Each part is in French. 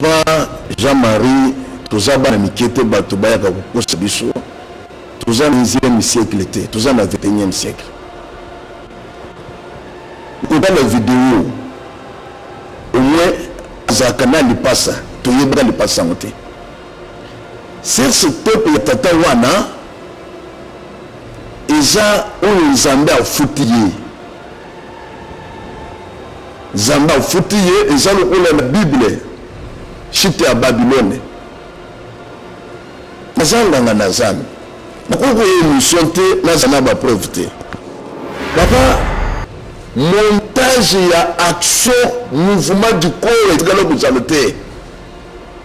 Papa Jean-Marie, tous abana mikete batubaya kakukosa biso. Tous en 11e siècle était, tous en 21e siècle. Dans la vidéo, au moins, Zakana li passa, tu y es li passa monter. C'est ce peuple de Tata Wana, ils ont Zambé à foutiller. Zambé à foutiller, ils ont la Bible, chité à Babylone. Nazanga Nazam. Pourquoi vous chanter Nazana va profiter? Papa, montage et action, mouvement du corps et de l'objectif.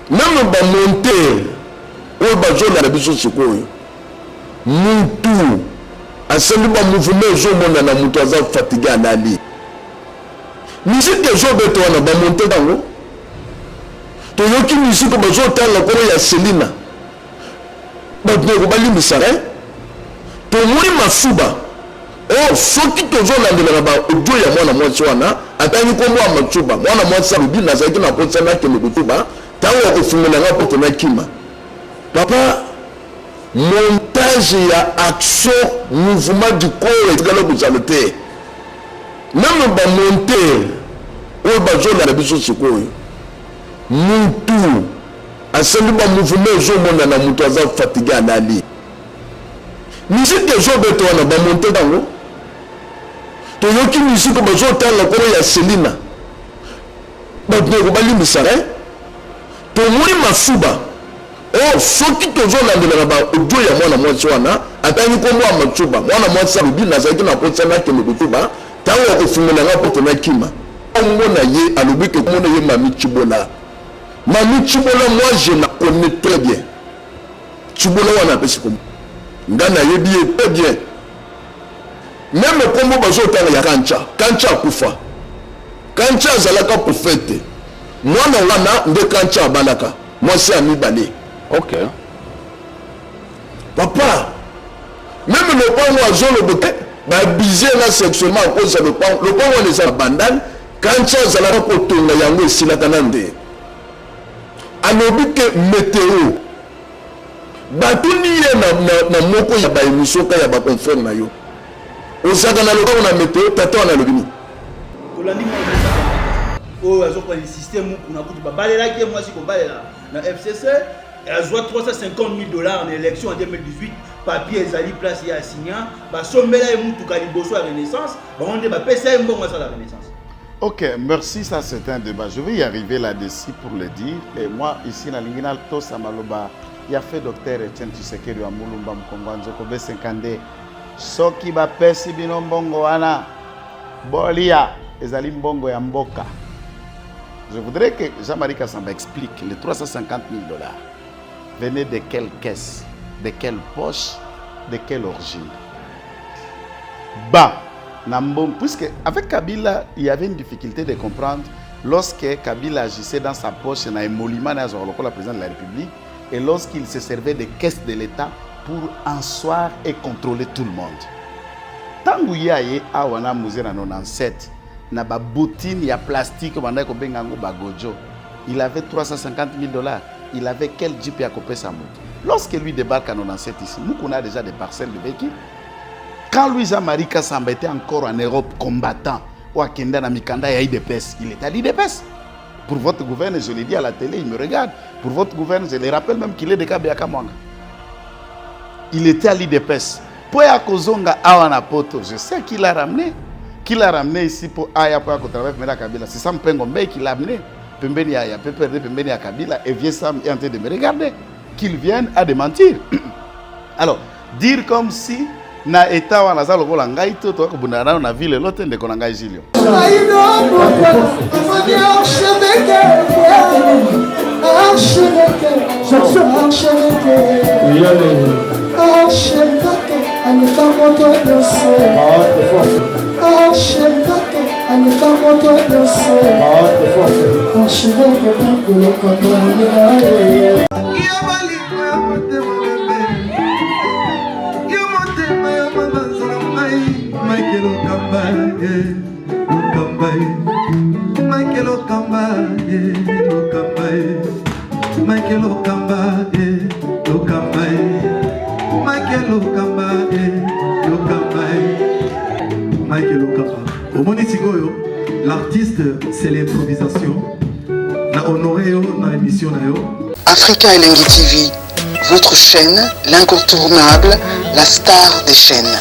Même le monter, on va jouer la biso sikoyo. Moutou, à ce mouvement, je m'en ai moutou fatigué à Nali. Musique des gens de toi, on va monter dans l'eau. Tu as qui musique comme je t'ai la cour ya Selina. Donc on va lui misare. Tu moi masuba. Oh, ceux qui te ont la de là-bas, au Dieu ya moi na moi soana, atani ko moi masuba. Moi na moi ça le dit na ça qui na porte ça na que le kutuba. Tawo ko fumela na porte na kima. Papa, montage et action, mouvement du corps et de l'objectif. Même le monter, on va jouer la biso sikoyo. Moutou, à ce mouvement, je m'en ai moutou fatigué à Nali. Musique des gens de toi, on va monter dans l'eau. Tu as qui musique comme je t'ai la cour ya Selina. Donc on va lui misare. Tu moi masuba. Oh, ceux qui te ont la de là-bas, au Dieu ya moi na moi soana, atani ko moi masuba. Moi na moi ça le dit na ça qui na porte ça na que le kutuba. Tawo ko fumela na porte na kima. On a yé à l'oubli que mon yé Mami Chibola. Mami Chibola, moi je la connais très bien. Chibola on a appelé comme. Ngana yé bien très bien. Même le combo bazo tala ya Kancha kufa. Kancha zalaka prophète. Moi na wana nde Kancha balaka. Moi c'est ami balé. OK. Papa, même le point moi je le boté, ba biser là sexuellement à cause de le point on les abandonne. Kancha zalaka kotonga yango sila kanande. Anobi ke météo. Batuni ye na moko ya ba émission ka ya ba confirme na yo. Osaka na loka na météo tata na lobini. Kolandi mo o azo ko système ko na kutu ba balela ke moi si ko balela na FCC a joué 350 000 $ en élection en 2018. Papier ezali place ya signa ba sombela e mutu ka liboso ya Renaissance ba onde ba pesa mbongo sa la Renaissance. OK, merci, ça c'est un débat. Je vais y arriver là-dessus pour le dire. Et moi, ici, dans l'Inginal Tosa Maloba, il y a fait docteur Etienne Tshisekedi wa Mulumba Mkongo Nzokobe 50. Soki ba pesi bino mbongo wana bolia ezali mbongo ya mboka. Je voudrais que Jean-Marie Kassamba explique les 350 000 $ venaient de quelle caisse, de quelle poche, de quelle origine. Bah, puisque avec Kabila, il y avait une difficulté de comprendre lorsque Kabila agissait dans sa poche, il y a un émolument dans le président de la République, et lorsqu'il se servait des caisses de l'État pour asseoir et contrôler tout le monde. Tant qu'il y a eu à 97, il y a boutine, il y a plastique, il avait 350 000 $. Il avait quel jeep à couper sa moto. Lorsque lui débarque en 97 ici, nous on a déjà des parcelles de véhicules. Quand Louis Jean-Marie Kassamba était encore en Europe combattant, ou à Kenda Namikanda et à IDPS, il était à l'IDPS. Pour votre gouverneur, je l'ai dit à la télé, il me regarde. Pour votre gouverneur, je le rappelle même qu'il est de Kabiaka Mwanga. Il était à l'IDPS. Pour Yakozonga Awana Poto, je sais qui l'a ramené. Qui l'a ramené ici pour Aya pour travailler avec Kabila. C'est Sam Pengombe qui l'a amené. Pembeni Aya, Pembeni à Kabila, et vient Sam est en train de me regarder. Qu'il vienne à démentir. Alors, dire comme si na état wana za lokola ngai to ko bundana na ville lote ndeko na ngai Julio. Michael Okamba, Michael Okamba, Okamba, Michael Okamba, Okamba, Michael Okamba. Au Monisigoyo, l'artiste, c'est l'improvisation. Na honoré dans l'émission. Africa Elengi TV, votre chaîne, l'incontournable, la star des chaînes.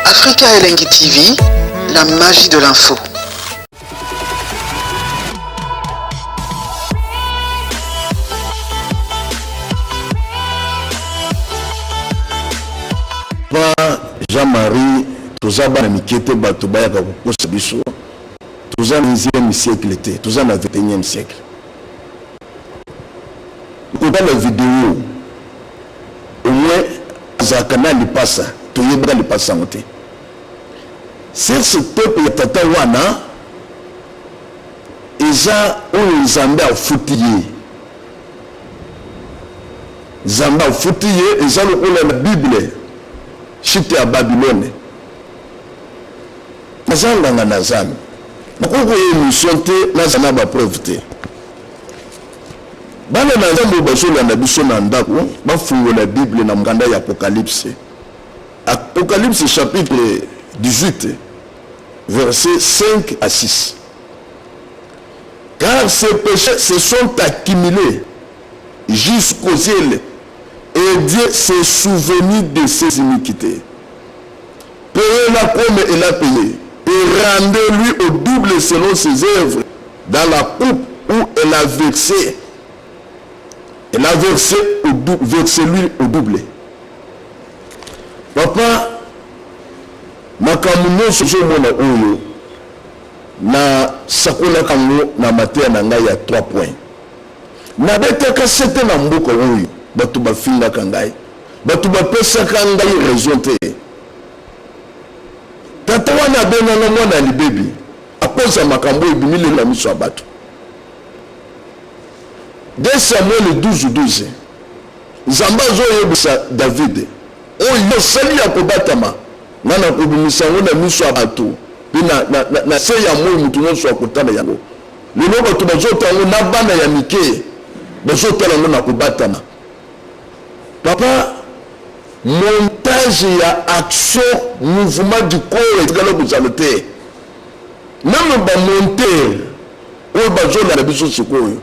Africa Elengi TV, la magie de l'info. Jean-Marie, tous les gens qui étaient battus par le biso, tous en 11e siècle, tous en 21e siècle. Dans la vidéo, au moins, Zakana li passa, tout le monde li passa monter. C'est ce peuple de Tatawana, ils ont Zambé à foutiller. Zambé à foutiller, ils ont la Bible. Chute à Babylone. Nazanga nazami. Nakoko émission te nazana ba preuve te. Bana nazambo basola na biso na ndako, bafungo la Bible na mkanda ya Apocalypse. Apocalypse chapitre 18 versets 5 à 6. Car ces péchés se sont accumulés jusqu'aux ciel. Et Dieu s'est souvenu de ses iniquités. Payez-la comme il a payé. Et rendez-lui au double selon ses œuvres. Dans la coupe où elle a versé. Elle a versé lui au double. Papa, makamuno soso mona oyo. Na sakuna kango na matea na ngai ya 3 points. Na beta kasete na mbuko oyo. Batu bafinga kangai batu bapesa kangai raison te tata wana bena na mwana libebi akoza makambo ebimile na miso ya batu 2 Samuel 12 Zamba zoyebisa David oyo sali ya kobatama nana kobimisa ngona miso ya batu na se ya moyo mutu nyonso akotana yango lelo batu bazotango na bana ya mike bazotala ngona kobatama. Papa, montage ya action, mouvement du corps et de vous ajouter. Même ba monter, ou ba zone la biso sikoyo.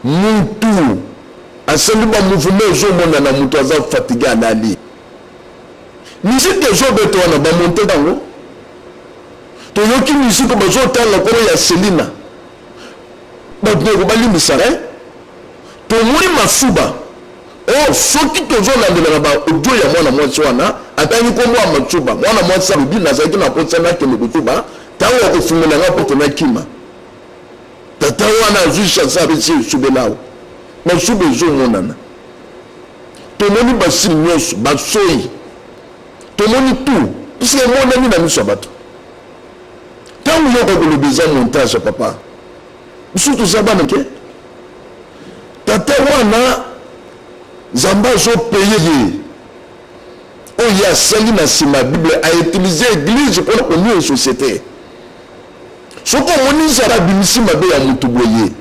Mutu, asali ba mouvement zo mona na mutu aza fatigué anali. Musique zo beto na ba monter dango. To yoki musique ba zo tala ko ya Selina. Ba ko bali misare. To muri masuba. Oh, ceux qui te ont là bas au Dieu ya mwana mwasi wana atani ko mwa matsuba mwana mwasi rubi na zaki na potsa na ke mutsuba tawo ko fungula nga poto na kima tata wana jusha sabe si subelao na sube zo monana to moni basi nyoso basoyi to moni tout puisque mona ni na miso bato tawo yo ko le besoin montage papa surtout ça bana ke tata wana Zamba zo payé. Oh, il y a celle qui ma Bible a utilisé l'église pour la communion société. Ce qu'on dit, c'est la Bible qui m'a dit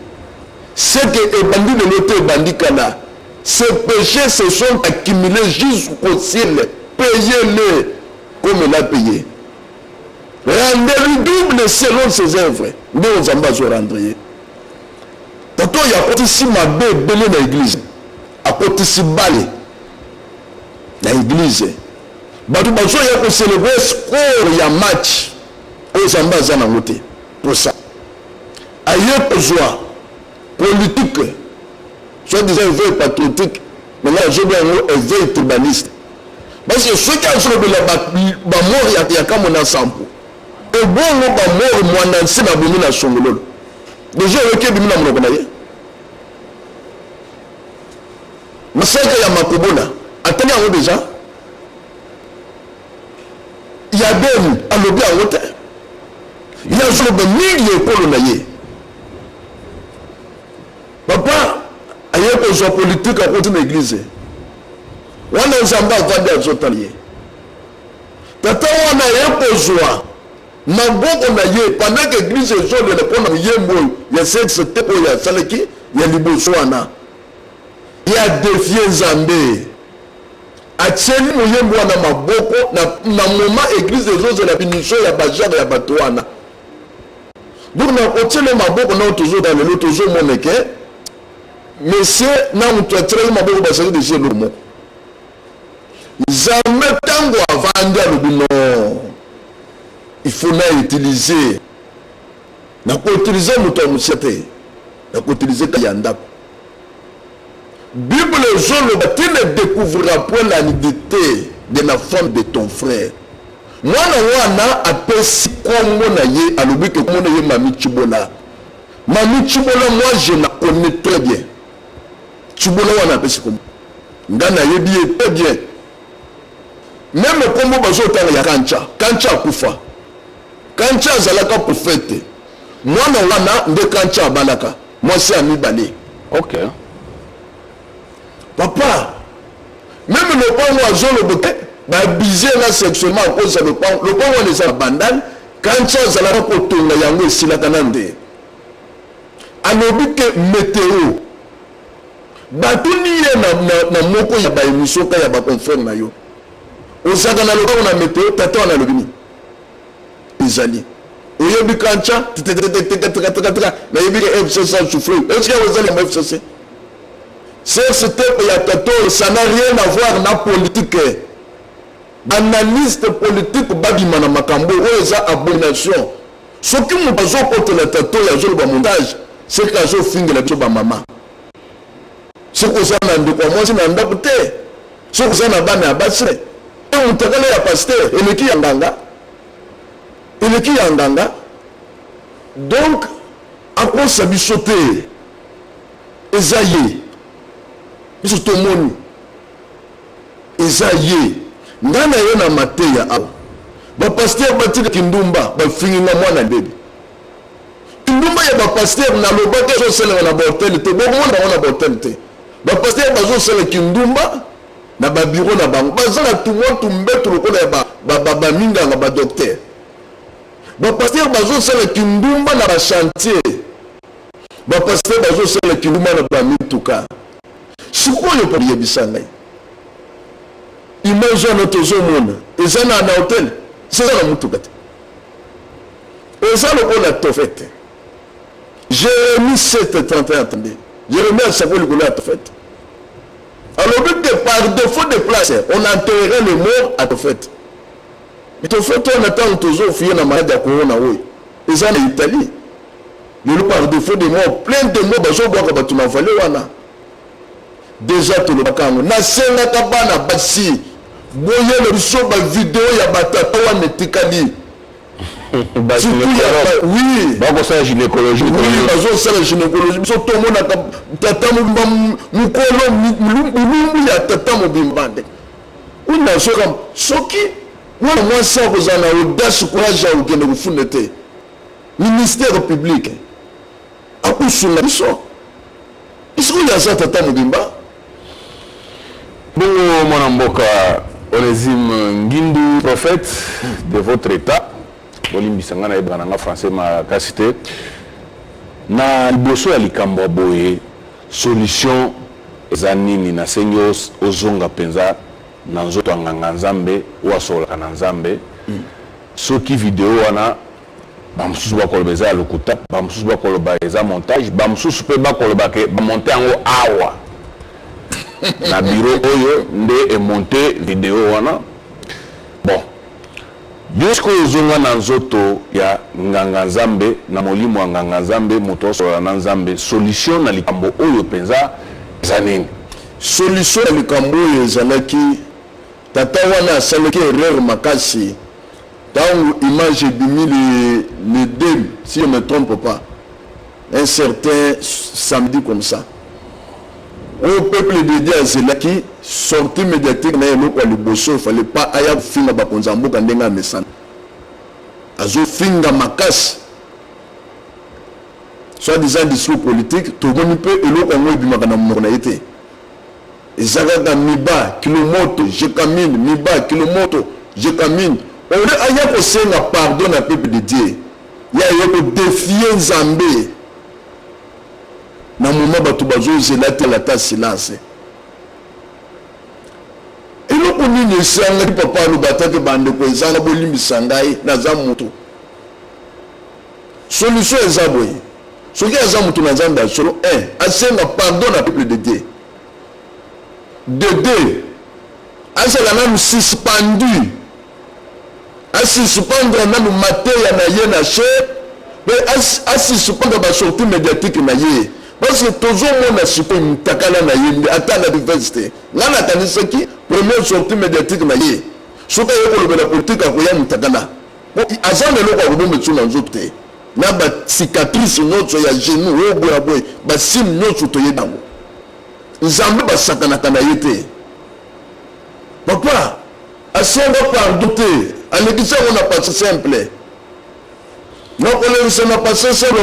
c'est que les bandits de l'autre bandit kana. Ces péchés se sont accumulés jusqu'au ciel. Payez-les comme il a payé. Rendez-lui double selon ses œuvres. Mais Zamba zo rendre. Tato il y a côté si ma Bible dans l'église. À côté si balé dans l'église batu bazo ya ko célébrer score ya match aux Zamba zana ngote pour ça aye ko joie politique soit disant veille patriotique mais là je bien un veille urbaniste parce que ceux qui ont sur ba mort ya kama na sampo et bon ba mort mwana nsina bomina songolo déjà ok bimina monoko na ye Massacre ya Makobola, attendez en haut déjà. Il y a des à l'objet en haut. Il y a sur le milieu pour le naïe. papa aye kozwa politique akoti na église wana nzambe avandi azotala ye tata wana aye kozwa maboko na ye pendant que église ezolela mpona moyembo oyo ya sexe te oyo asalaki ya liboso wana ye adefie nzambe atieli moyembo wana maboko na moment église ezozela binisio ya bajare ya bato wana donc na otiele maboko na tozotala lelo tozomona ke monsieur na moto atireli maboko basali deja eloko moko nzambe ntango avandi alobi non il faut na utiliser na koutiliser moto ya mosia te na koutiliser ka ya ndako bible ezoloba tu ne découvriras point la nudité de la femme de ton frère mwana wana apesi kombo na ye alobi ke kombo na ye mami Chibola moi je la connais très bien Chibola wana apesi kombo nga na yebi ye très bien même kombo bazotanga ya kancha akufa kancha azalaka prophète mwana wana nde kancha abalaka mwasi amibale ok papa même le pango azoloba te babize nga sexuellement à cause de le pango wana eza na bandane kancha azalaka kotonga yango esilaka na nde alobi ke météo batuni ye na moko ya baémission ka ya baconfrère na yo ozaka na lobango na météo tata wana alobi nini ezali oyebi kancha nayebi ke FCC souffrir est-ce que vous allez me FCC ce type ya tato ça n'a rien à voir na politique analyste politique babima na makambo oyo eza abomination soki moto azokotela tato ya zoloba montage c'est que azofingela biso bamama soki oza na ndeko ya mwasi na ndako te soki oza na bana ya basi motakala ya paster eleki ya nganga donc akosa biso te eza ye biso tomoni eza ye nga na ye na mateya awa bapaster batika kindumba bafinginga mwana bebi kindumba ya bapaster nalobaki ezosalenga na bahotel te bokomona bango na bahotel te bapaster bazosala kindumba na babiro na bango baza na tumotu mbetu lokola ya baminganga badokter bapaster bazosala kindumba na bachantier bapaster bazosala kindumba na bamituka sikoyo pa yebisa ngai image wana tozomona eza na hotel eza na mutuka te eza lokola tofete Jérémie 7:31 attendez Jérémie asako likolo ya tofete alobi que par défaut de place on enterrerait le mort à tofete mais tofete wana ntango tozofuye na malade ya corona oyo eza na Italie lelo par défaut de mort plein de morts bazobwaka bato na vale wana déjà tolobaka yango nasengaka bana basi boyele biso bavideo ya batata wana etikali oui bakosala gynécologie bazosala gynécologie biso tomonaka tata mokolo mulumbu ya tata mobimba nde unasoka soki mwana mwasi akozala na audace courage ya kokende kofunda te ministère public akusunga biso oyo aza tata mobimba bongo mwana mboka Onésime Ngindu prophète de votre état olimbisa nga na yebaka nanga français makasi te na liboso ya likambo ya boye solution eza nini nasengi ozonga mpenza na nzoto ya nganga nzambe oyo asololaka na nzambe soki video wana bamosusu bakoloba eza ya lokuta bamosusu bakoloba eza montage bamosusu mpe bakoloba ke bamonte yango awa na bureau oyo nde emonte video wana bon yosko ezonga na nzoto ya nganga nzambe na molimo ya nganga nzambe moto osolola na nzambe solution na likambo oyo mpenza eza nini solution ya likambo oyo ezalaki tata wana asalaki erreur makasi ntango image ebimi le 2 si je ne me trompe pas un certain samedi comme ça au peuple de Dieu azelaki sortie médiatique na eloko ya liboso il fallait pas aya kofinga bakonzi ya mboka ndenge amesana azofinga makasi soit disant discours politique, tout le monde peut et l'autre on est bien dans été. Et Zagaga Miba, Kilomoto, je camine, Miba, Kilomoto, je camine. On a un peu pardon à peuple de Dieu. Il y a un peu défier Zambé. Dans le moment où tu vas la silence. Et nous connaissons les sangs, papa nous battent que bande de zanga bolimbi sangai na zamuto. Solution est zaboy. Ce qui est zamuto na zamba solo asenga pardon à peuple de Dieu. De deux, asala na suspendu. Suspendre même matière na yé na che, mais suspendre ba sortie médiatique na yé. Parce que toujours mon a supprimé une takala na yé, attends la diversité. Là na tani ce qui première sortie médiatique na yé. Ce qui est la politique à quoi y takala. Bon, agent de l'eau kwa kubo metsu na nzote. Na ba cicatrice notre ya genou, o boya boy, ba sim notre to yé dango. Nzambe ba sakana kana yé. Papa, asenga pardonner. À l'église, on a passé simple. Non, on a passé simple.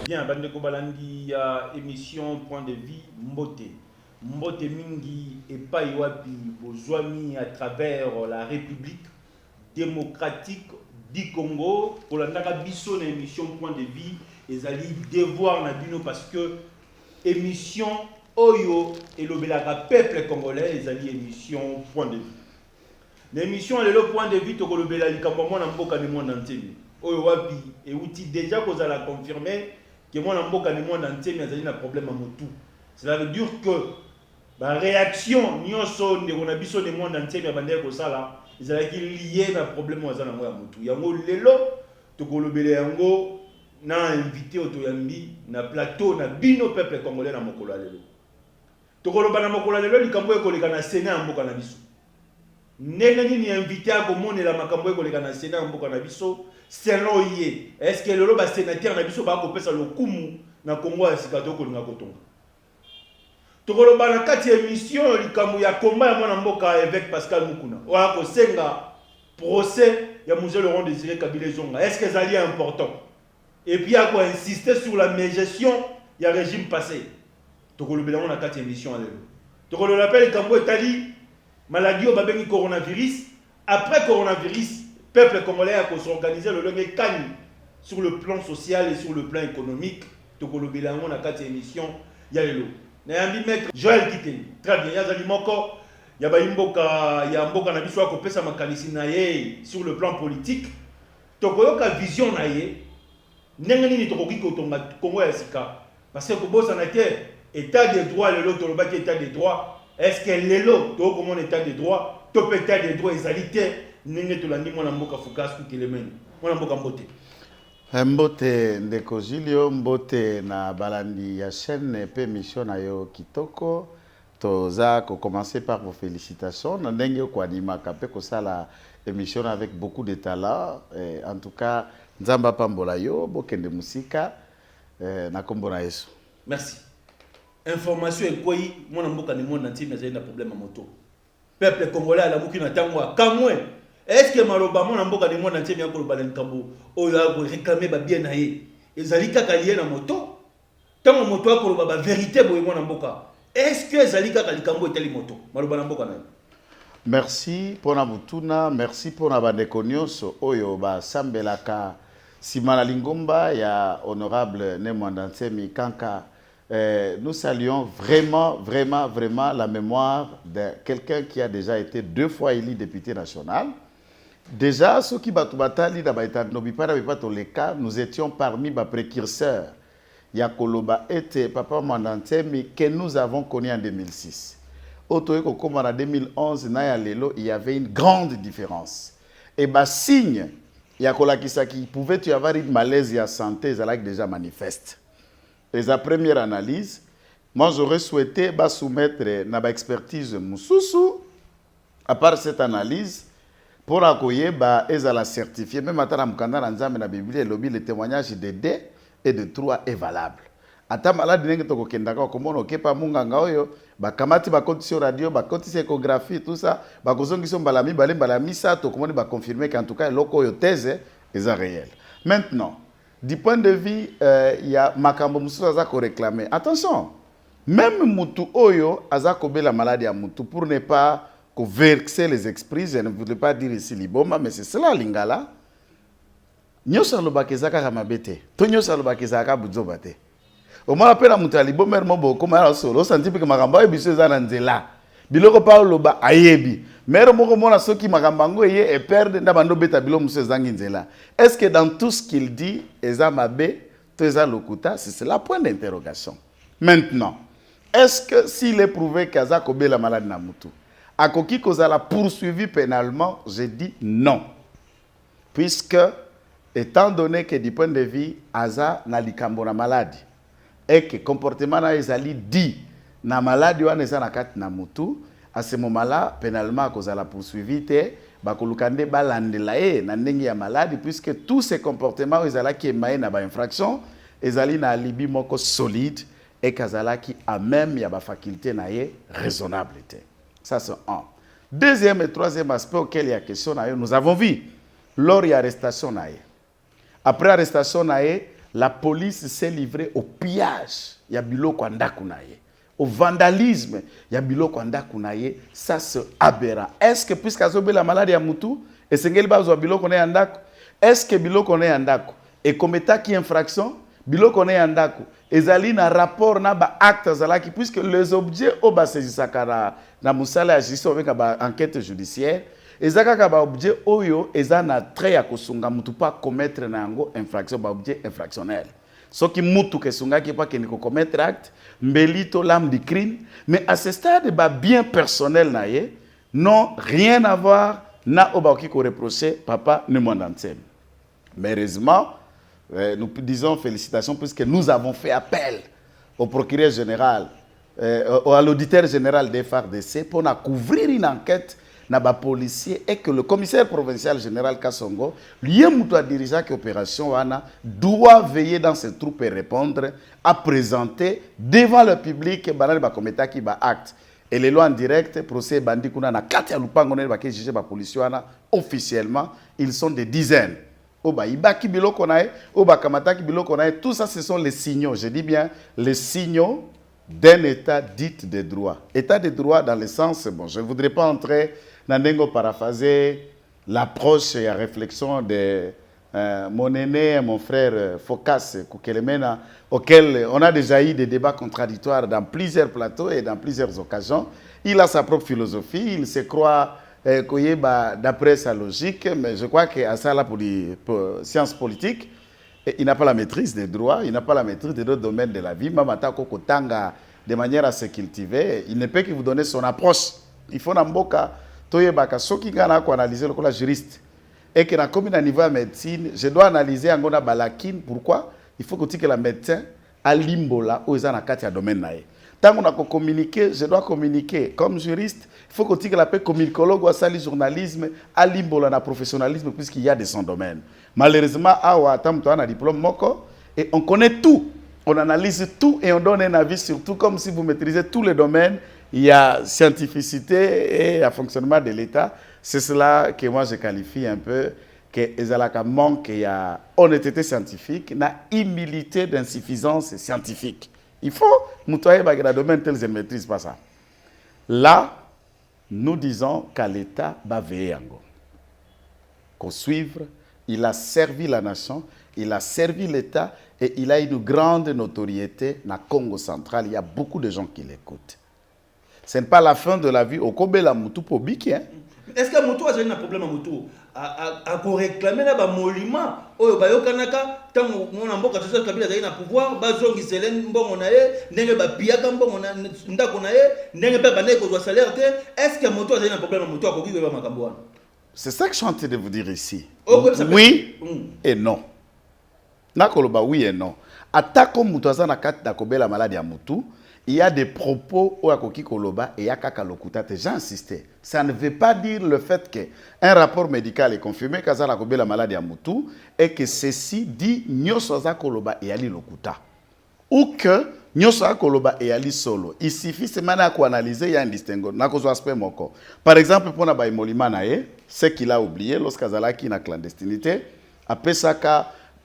Bien, Bandeko Balandi, émission Point de vie, Mbote. Mbote Mingi et Paiwapi, Bozwami à travers la République démocratique du Congo. Pour la Nakabiso, l'émission Point de vie, ils allaient devoir Nabino parce que émission Oyo et le peuple congolais, ils allaient émission Point de vie. L'émission est le point de vue de Kolobela Likambo na mboka ni monde entier. Oyo wapi et outil déjà qu'on a confirmé que moi na mboka ni monde entier mais il y a un problème à motu. Cela veut dire que la réaction nyonso ne on a biso de monde entier mais bande ko sala, ils allaient lié na problème wa zana moya motu. Yango lelo to Kolobela yango na invité otoyambi na plateau na bino peuple congolais na mokolo lelo. To Koloba na mokolo lelo likambo ekoleka na Sénat mboka na biso. Nengani ni invité à commander la makambo koleka na Sénat mboka na biso selon yé est-ce que le sénateur na biso ba ko pesa le kumu na Congo ya sikato ko linga kotonga to koloba na kati émission likambo ya combat ya mwana mboka évêque Pascal Mukuna wa ko senga procès ya Monsieur Laurent Désiré Kabila Zonga est-ce que ça est important et puis à quoi insister sur la mégestion ya régime passé to koloba na kati émission à lelo to koloba appelle likambo etali maladie au babengui coronavirus. Après coronavirus, peuple congolais a s'organiser le long écani sur le plan social et sur le plan économique. Tokolo Bilango na 4 émissions. Yalelo. Nayambi maître Joël Kiteni. Très bien. Yazali moko. Yaba imboka yamboka na biso ko pesa makanisi na ye sur le plan politique. Tokoyoka vision na ye. Nengani ni tokoki ko tonga Congo ya sika. Parce que kobosa na te état de droit le lot tolobaki état de droit. Est-ce que l'élo, tout comme on état de droit, tout état de droit, égalité, n'est-ce pas l'année mon amboka focus pour qu'il mène, mon amboka mbote. Mbote ndeko Julio, mbote na balandi ya chaîne pe mission na yo kitoko. Toza ko commencer par vos félicitations. Na ndenge ko anima kapé ko sala émission avec beaucoup de talent. En tout cas, nzamba pambola yo, bokende musika na kombo na Yesu. Merci. Information et quoi mon amboka ni monde entier mais il y a un problème à moto. Peuple congolais à la bouki na tangwa kamwe. Est-ce que maloba mon amboka ni monde entier bien ko balen kambo o ya ko réclamer ba bien na ye. Ezali kaka lié na moto. Tant moto ko ba vérité boy mon amboka. Est-ce que ezali kaka likambo eteli moto? Maloba na mboka na. Merci pour na butuna, merci pour na bandeko nyonso oyo ba sambelaka simana lingomba ya honorable Nemwandantemi Kanka. Nous saluons vraiment la mémoire de quelqu'un qui a déjà été 2 fois élu député national. Déjà, ceux qui batali nous étions parmi les précurseurs. Yakoloba était Papa Mwandantemi que nous avons connu en 2006. En 2011, il y avait une grande différence. Et signe, Yakolakisaki pouvait y avoir une malaise et santé, ça déjà manifeste. Et la première analyse, moi j'aurais souhaité soumettre une expertise Moussoussou. À part cette analyse, pour accueillir, ils la certifier. Même à la Bible, le témoignage de 2 et de 3 est valable. Ata malade nenge toko kendaka komono kepa munga ngaoyo ba kamati ba condition radio ba condition échographie tout ça ba kozongi so balami balami ça to komoni ba confirmer qu'en tout cas loko yo thèse est réel. Maintenant du point de vue, il y a Makambo Moussou Azako réclamé. Attention, même Moutou Oyo Azako la maladie à Moutou, pour ne pas verser les esprits, je ne voudrais pas dire ici Liboma, mais c'est cela Lingala. Nyosa Lobakezaka Ramabete, Tonyosa Lobakezaka Budzobate. Au moins, après la Moutou Liboma, comme un solo, senti que Makamba et Bissou Zananzela. Biloko pa loba ayebi. Mère moko mona soki makambango eye et perdre ndabando beta bilo Moussou Zanginzela. Est-ce que dans tout ce qu'il dit, Eza Mabe, Teza Lokuta, c'est là point d'interrogation. Maintenant, est-ce que s'il est prouvé qu'Aza Kobe la malade na Moutou, Akoki Kozala poursuivi pénalement, je dis non. Puisque, étant donné que du point de vue, Aza na likambo na maladie, et que comportement na ezali dit, na maladie wana eza na kati na Moutou, à ce moment-là, pénalement, Kozala poursuivi, bakolukande balandela e na ndenge ya maladie, puisque tous ces comportements ezala qui emaye na ba infraction, ezali na alibi moko solide, et Kazala qui a même ya ba faculté na ye raisonnabilité. Ça c'est un. Deuxième et troisième aspect auquel il y a question na ye, nous avons vu lors de l'arrestation na ye. Après l'arrestation na ye, la police s'est livrée au pillage ya biloko ndaku na ye, au vandalisme ya biloko ndaku na ye. Ça c'est aberrant. Est-ce que puisque azobe la maladie ya Moutou et sengeli bazo biloko na ndaku, est-ce que biloko na ndaku et commettant qui infraction biloko na ndaku ezali na rapport na ba acte zalaki, puisque les objets au basezisaka na musala ya justice avec ba enquête judiciaire ezaka ba objet oyo ezana trait ya kosunga mutu pas commettre na yango infraction, ba objet infractionnel. Soki mutu kesunga ki pas que ni commettre acte mbelito l'âme du crime, mais à ce stade ba bien personnel na ye non rien à voir na obaoki ko reprocher papa ne mondansem. Mais heureusement, nous disons félicitations puisque nous avons fait appel au procureur général, à l'auditeur général des FARDC pour couvrir une enquête na ba policier et que le commissaire provincial général Kassongo, lui a dirigé l'opération doit veiller dans ses troupes et répondre à présenter devant le public banal ba kometa qui ba acte et les lois en direct procès bandi kuna na kati ya lupango ne ba ke juger ba policier officiellement ils sont des dizaines. Tout ça, ce sont les signaux, je dis bien, les signaux d'un état dit de droit. État de droit dans le sens, bon, je ne voudrais pas entrer dans le paraphraser l'approche et la réflexion de mon aîné, mon frère Focas Koukelemena, auquel on a déjà eu des débats contradictoires dans plusieurs plateaux et dans plusieurs occasions. Il a sa propre philosophie, il se croit d'après sa logique, mais je crois qu'à ça, là, pour sciences politiques, il n'a pas la maîtrise des droits, il n'a pas la maîtrise des autres domaines de la vie. Mamata Kokotanga, de manière à se cultiver, il ne peut que vous donner son approche. Il faut n'amboka, toyebaka, soki gana ko analyser le juriste. Et que dans le niveau de médecine, je dois analyser en gona balakine. Pourquoi? Il faut que la médecin a limbola ou ils en a quatre domaines nae. Tant qu'on a communiqué, je dois communiquer. Comme juriste, il faut que la paix communicologue ou le journalisme, à l'imbola na professionnalisme, puisqu'il y a de son domaine. Malheureusement, on a un diplôme moko et on connaît tout. On analyse tout et on donne un avis sur tout, comme si vous maîtrisez tous les domaines. Il y a scientificité et un fonctionnement de l'État. C'est cela que moi je qualifie un peu que Ezalaka manque, il y a honnêteté scientifique, il y a humilité d'insuffisance scientifique. Il faut, moutoyer dans le domaine tel je ne maîtrise pas ça. Là, nous disons qu'à l'État va veiller en go. Qu'on suive, il a servi la nation, il a servi l'État et il a une grande notoriété dans le Congo central. Il y a beaucoup de gens qui l'écoutent. Ce n'est pas la fin de la vie au Kobe la Moutou pour Biki. Est-ce que Moutou a un problème à Moutou à réclamer là bas monument oh bah yo kanaka tant mon amboka tout ça kabila d'ailleurs na pouvoir bazongi selen mbongo na ye ndenge ba biaka mbongo na ndako na ye ndenge pe bande ko doit salaire te. Est-ce que Moutou a un problème à Moutou à koki ba makambo wana? C'est ça que je suis en train de vous dire ici. Oui et non. Nakoloba oui et non. Atako Moutou azana kat na kobela maladie à Moutou. Il y a des propos au Akoki Koloba et Yakaka Lokutate. J'ai insisté. Ça ne veut pas dire le fait qu'un rapport médical est confirmé qu'Azana Kobe la maladie à Moutou et que ceci dit Nyosoza Koloba et Ali Lokuta. Ou que Nyosoza Koloba et Ali Solo. Il suffit seulement à analyser, il y a un distinguo. Par exemple, pour Nabaï Molimanae, ce qu'il a oublié lorsqu'Azala qui est en clandestinité, après ça,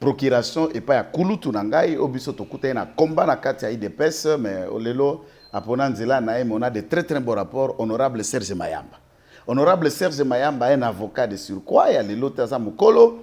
procuration et pas ya kulutu nangai obiso tokuta na combat na kati ya IDPS mais olelo apona nzela na on a de très très bons rapports. Honorable Serge Mayamba, honorable Serge Mayamba est un avocat de surcroît ya lelo taza mukolo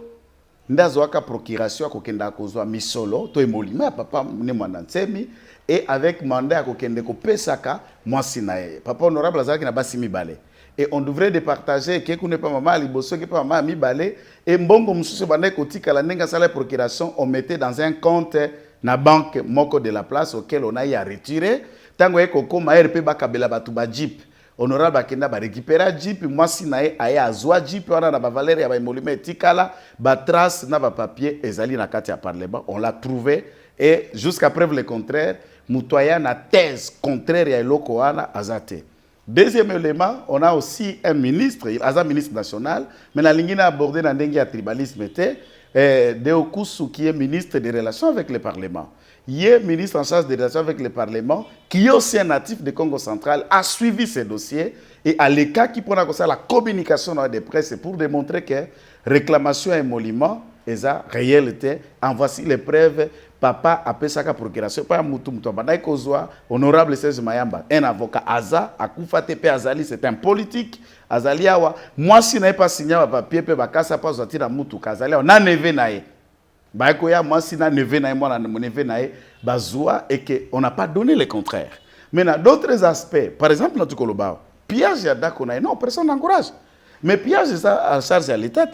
ndazo aka procuration akokenda kozwa misolo to emolima papa ne mwana nsemi et avec mandat akokende ko pesaka mwasi na ye papa honorable azaki na basi mibale. Et on devrait départager que n'est pas maman liboso que pas maman mi balé et mbongo mususu bande kotika la nenga sala procuration on mettait dans un compte na banque moko de la place auquel on a y a retiré tango eko koma RP bakabela batu ba jeep honorable akenda ba récupérer jeep moi si na aya azwa jeep wana na ba valeur ya ba emolime tikala ba trace na ba papier ezali na kati ya parlement on l'a trouvé et jusqu'à preuve le contraire mutoya na thèse contraire ya eloko wana azate. Deuxième élément, on a aussi un ministre, un ministre national, mais la ligne a abordé dans le tribalisme, Deokusu qui est ministre des Relations avec le Parlement. Il est ministre en charge des Relations avec le Parlement, qui est aussi un natif de Congo central, a suivi ces dossiers et à l'écart qui prend la communication dans les presse pour démontrer que réclamation et émolument est réalité. En voici les preuves. Papa a fait sa procuration. Pas mutu mutu. Banaï kozwa honorable Serge Mayamba, un avocat Aza, Akufa Tepe Azali, c'est un politique. Azali awa. Moi si n'ai pas signé un papier, pe bakasa pas sorti na mutu Azali. On a neve nae. Baïkoya moi si na neve nae, moi na neve nae, bazoua et que on n'a pas donné le contraire. Mais dans d'autres aspects, par exemple notre Kolobao, piège yada qu'on a, non personne n'encourage. Mais piège ça en charge à l'État.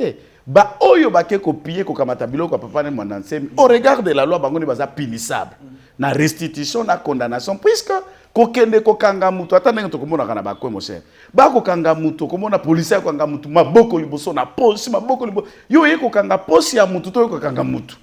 Ba oyo bake kopier ko kamata biloko papa ne mwandansemi au regard de la loi bango ni baza punissable na restitution na condamnation puisque kokende ko kanga mutu ata ndenge to komona kana bakwe mo cher ba ko kanga mutu komona police ko kanga mutu maboko liboso na posi maboko liboso yo yeko kanga posi ya mutu to ko kanga mutu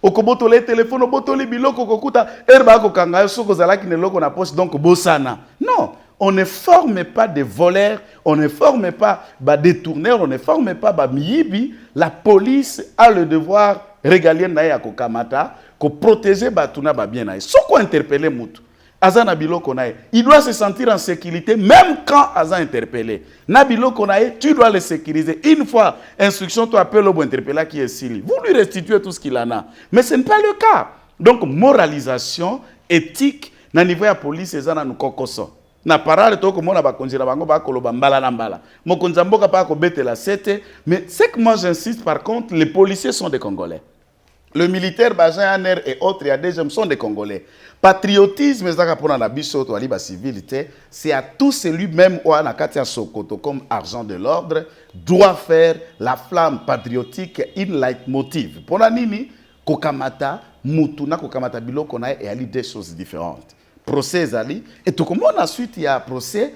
okoboto le téléphone oboto li biloko kokuta erba ko kanga soko zalaki ne loko na posi donc bosana non. On ne forme pas des voleurs, on ne forme pas des détourneurs, on ne forme pas des miyibi. La police a le devoir régalien na kokamata, ko protéger batuna ba bien na. Soko interpeller mutu. Azana biloko na. Il doit se sentir en sécurité même quand Aza interpellé. Na biloko na, tu dois le sécuriser. Une fois instruction tu appelles au interpeller qui est sili. Vous lui restituez tout ce qu'il en a. Mais ce n'est pas le cas. Donc moralisation, éthique, na niveau ya police ezana nous kokoso. Na parale to ko mona ba konzira bango ba koloba mbala na mbala mokonza mboka pa ko betela sete mais c'est que moi j'insiste par contre les policiers sont des Congolais, le militaire Bajan Aner et autres il y a des gens sont des Congolais. Patriotisme ezaka pona na biso to ali ba civilité c'est à tout celui même ou na katia Sokoto comme argent de l'ordre doit faire la flamme patriotique une leitmotiv pona nini kokamata mutu na kokamata biloko na et ali des choses différentes. Procès Ali et tout comme on ensuite il y a procès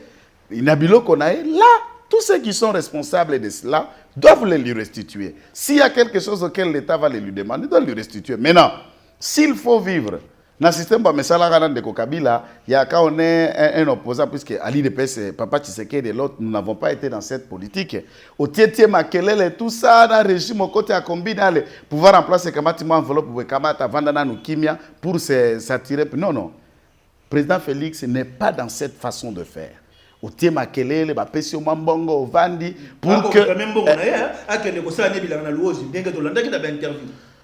Nabilo Konae là tous ceux qui sont responsables de cela doivent le lui restituer. S'il y a quelque chose auquel l'État va le lui demander, il doit lui restituer. Maintenant, s'il faut vivre dans le système de Kabila, il y a quand on est un opposant puisque Ali de PS, Papa Tshisekedi et l'autre, nous n'avons pas été dans cette politique. Au Tietie Makelele, tout ça dans le régime au côté à combiner pouvoir remplacer Kamati enveloppe pour Kamata Vandana Nukimia pour s'attirer. Non, non. Président Félix n'est pas dans cette façon de faire. Au tema kelele ba pesi mambongo vandi pour que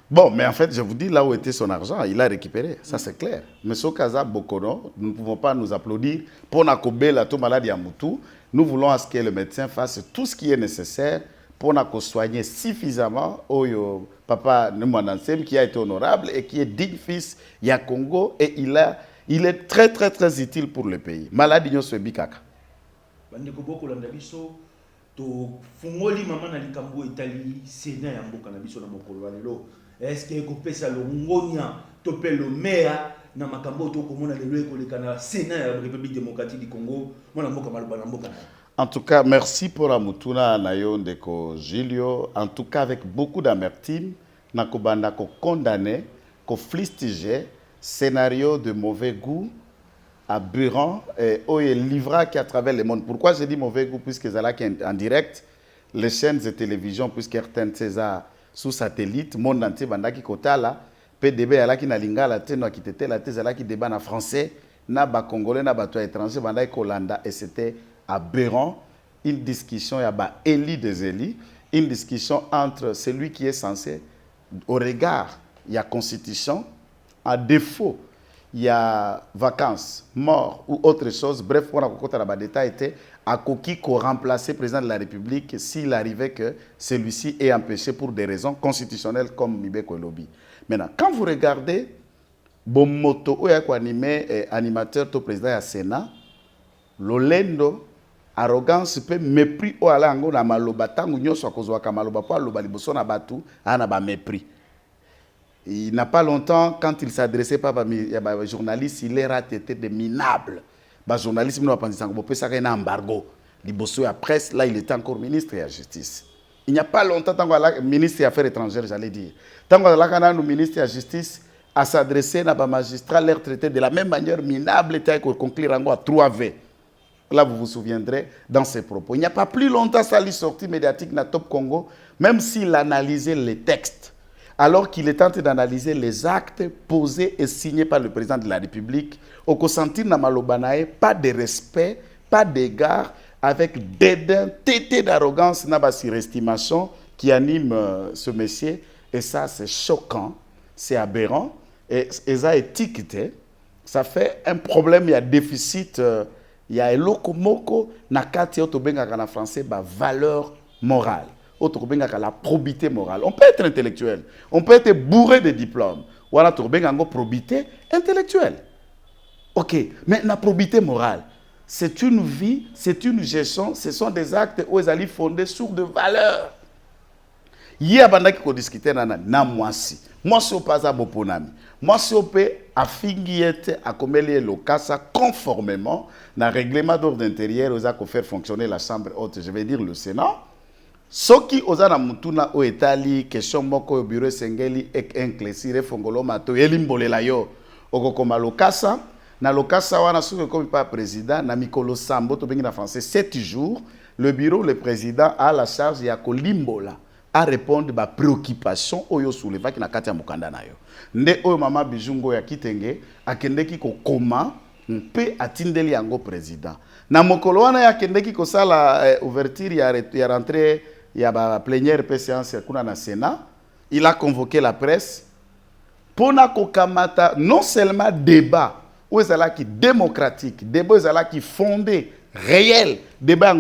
bon mais en fait je vous dis là où était son argent il a récupéré ça c'est clair mais ce Kaza Bokono nous ne pouvons pas nous applaudir pour nakobela to maladie à Moutou nous voulons à ce que le médecin fasse tout ce qui est nécessaire pour nous soigner suffisamment Oyo papa Nemwandansem qui a été honorable et qui est digne fils ya Congo et il est très très très utile pour le pays. Maladie nyo bikaka. Bandeko boko landa biso to fungoli mama na likambo Italie Sénat ya mboka na biso na mokolo lelo. Est-ce que ko pesa lo ngonya to pe le maire na makambo to ko mona lelo ko lekana Sénat ya République démocratique du Congo mona mboka maluba na mboka. En tout cas, merci pour Amutuna Nayo Ndeko Gilio. En tout cas, avec beaucoup d'amertume, nakobanda ko condamné, ko fustigé scénario de mauvais goût, aberrant, et livra qui à travers le monde. Pourquoi je dis mauvais goût? Puisque Zala qui est en direct, les chaînes de télévision, puisque RTN César sous satellite, monde entier, bandaki kotala, PDB alaki na lingala, teno qui était la thèse alaki débat en français, na ba congolais, na ba toi étranger, bandaki kolanda, et c'était aberrant. Une discussion, il y a ba Eli des Eli, une discussion entre celui qui est censé au regard, il y a constitution, à défaut, il y a vacances, mort ou autre chose. Bref, pour la détail était à Koki qu'on remplaçait le président de la République s'il arrivait que celui-ci est empêché pour des raisons constitutionnelles comme Mibeko Lobby. Maintenant, quand vous regardez Bomoto, où il y a animé animateur, au président du Sénat, Lolendo, arrogance, peut mépris, ou ala ango na maloba, tango nyoso akozwaka maloba, po aloba liboso na batu, ana ba mépris. Il n'a pas longtemps, quand il s'adressait pas à un journaliste, il est raté de minable. Le journaliste, il n'a pas dit un embargo. Il bossait à la presse, là il était encore ministre de la Justice. Il n'y a pas longtemps, tant que ministre des Affaires étrangères, j'allais dire. Tant que le ministre de la Justice a s'adressé à un magistrat, l'air traité de la même manière minable, il a conclure à 3V. Là, vous vous souviendrez dans ses propos. Il n'y a pas plus longtemps, ça lui sorti médiatique dans Top Congo, même s'il analysait les textes. Alors qu'il est en train d'analyser les actes posés et signés par le président de la République, au consentir na malobanae, pas de respect, pas d'égard, avec dédain, tété d'arrogance, na surestimation qui anime ce monsieur. Et ça, c'est choquant, c'est aberrant, et ça étiqueté. Ça fait un problème, il y a déficit, il y a lokomoko, nakati otobenga en français, valeur morale. La probité morale. On peut être intellectuel, on peut être bourré de diplômes. Ou alors, une probité intellectuelle. Ok, mais la probité morale, c'est une vie, c'est une gestion, ce sont des actes où ils allaient fondés sur des valeurs. Il y a des gens qui discutent na mwasi. Moi, je ne suis pas à Boponami. Moi, je suis à Fingiette, à Komeli et Lokasa, conformément au règlement d'ordre intérieur, aux actes faire fonctionner la Chambre haute, je vais dire le Sénat. Soki ozana mutuna o etali question moko au bureau sengeli ek enklesi refongolo mato elimbolela yo okokoma lokasa na lokasa wana soki comme pas président na mikolo sambo to bengi na français 7 jours le bureau le président a la charge ya kolimbola à répondre ba préoccupation oyo souleva ki na kati ya mukanda na yo nde oyo mama Bijungo ya Kitenge akendeki ko koma mpe atindeli yango président na mokolo wana ya kendeki ko sala ouverture ya rentrée. Il y a la plénière séance na Sénat. Il a convoqué la presse pour non seulement débat, où est qui démocratique, débat qui fondé, réel, débat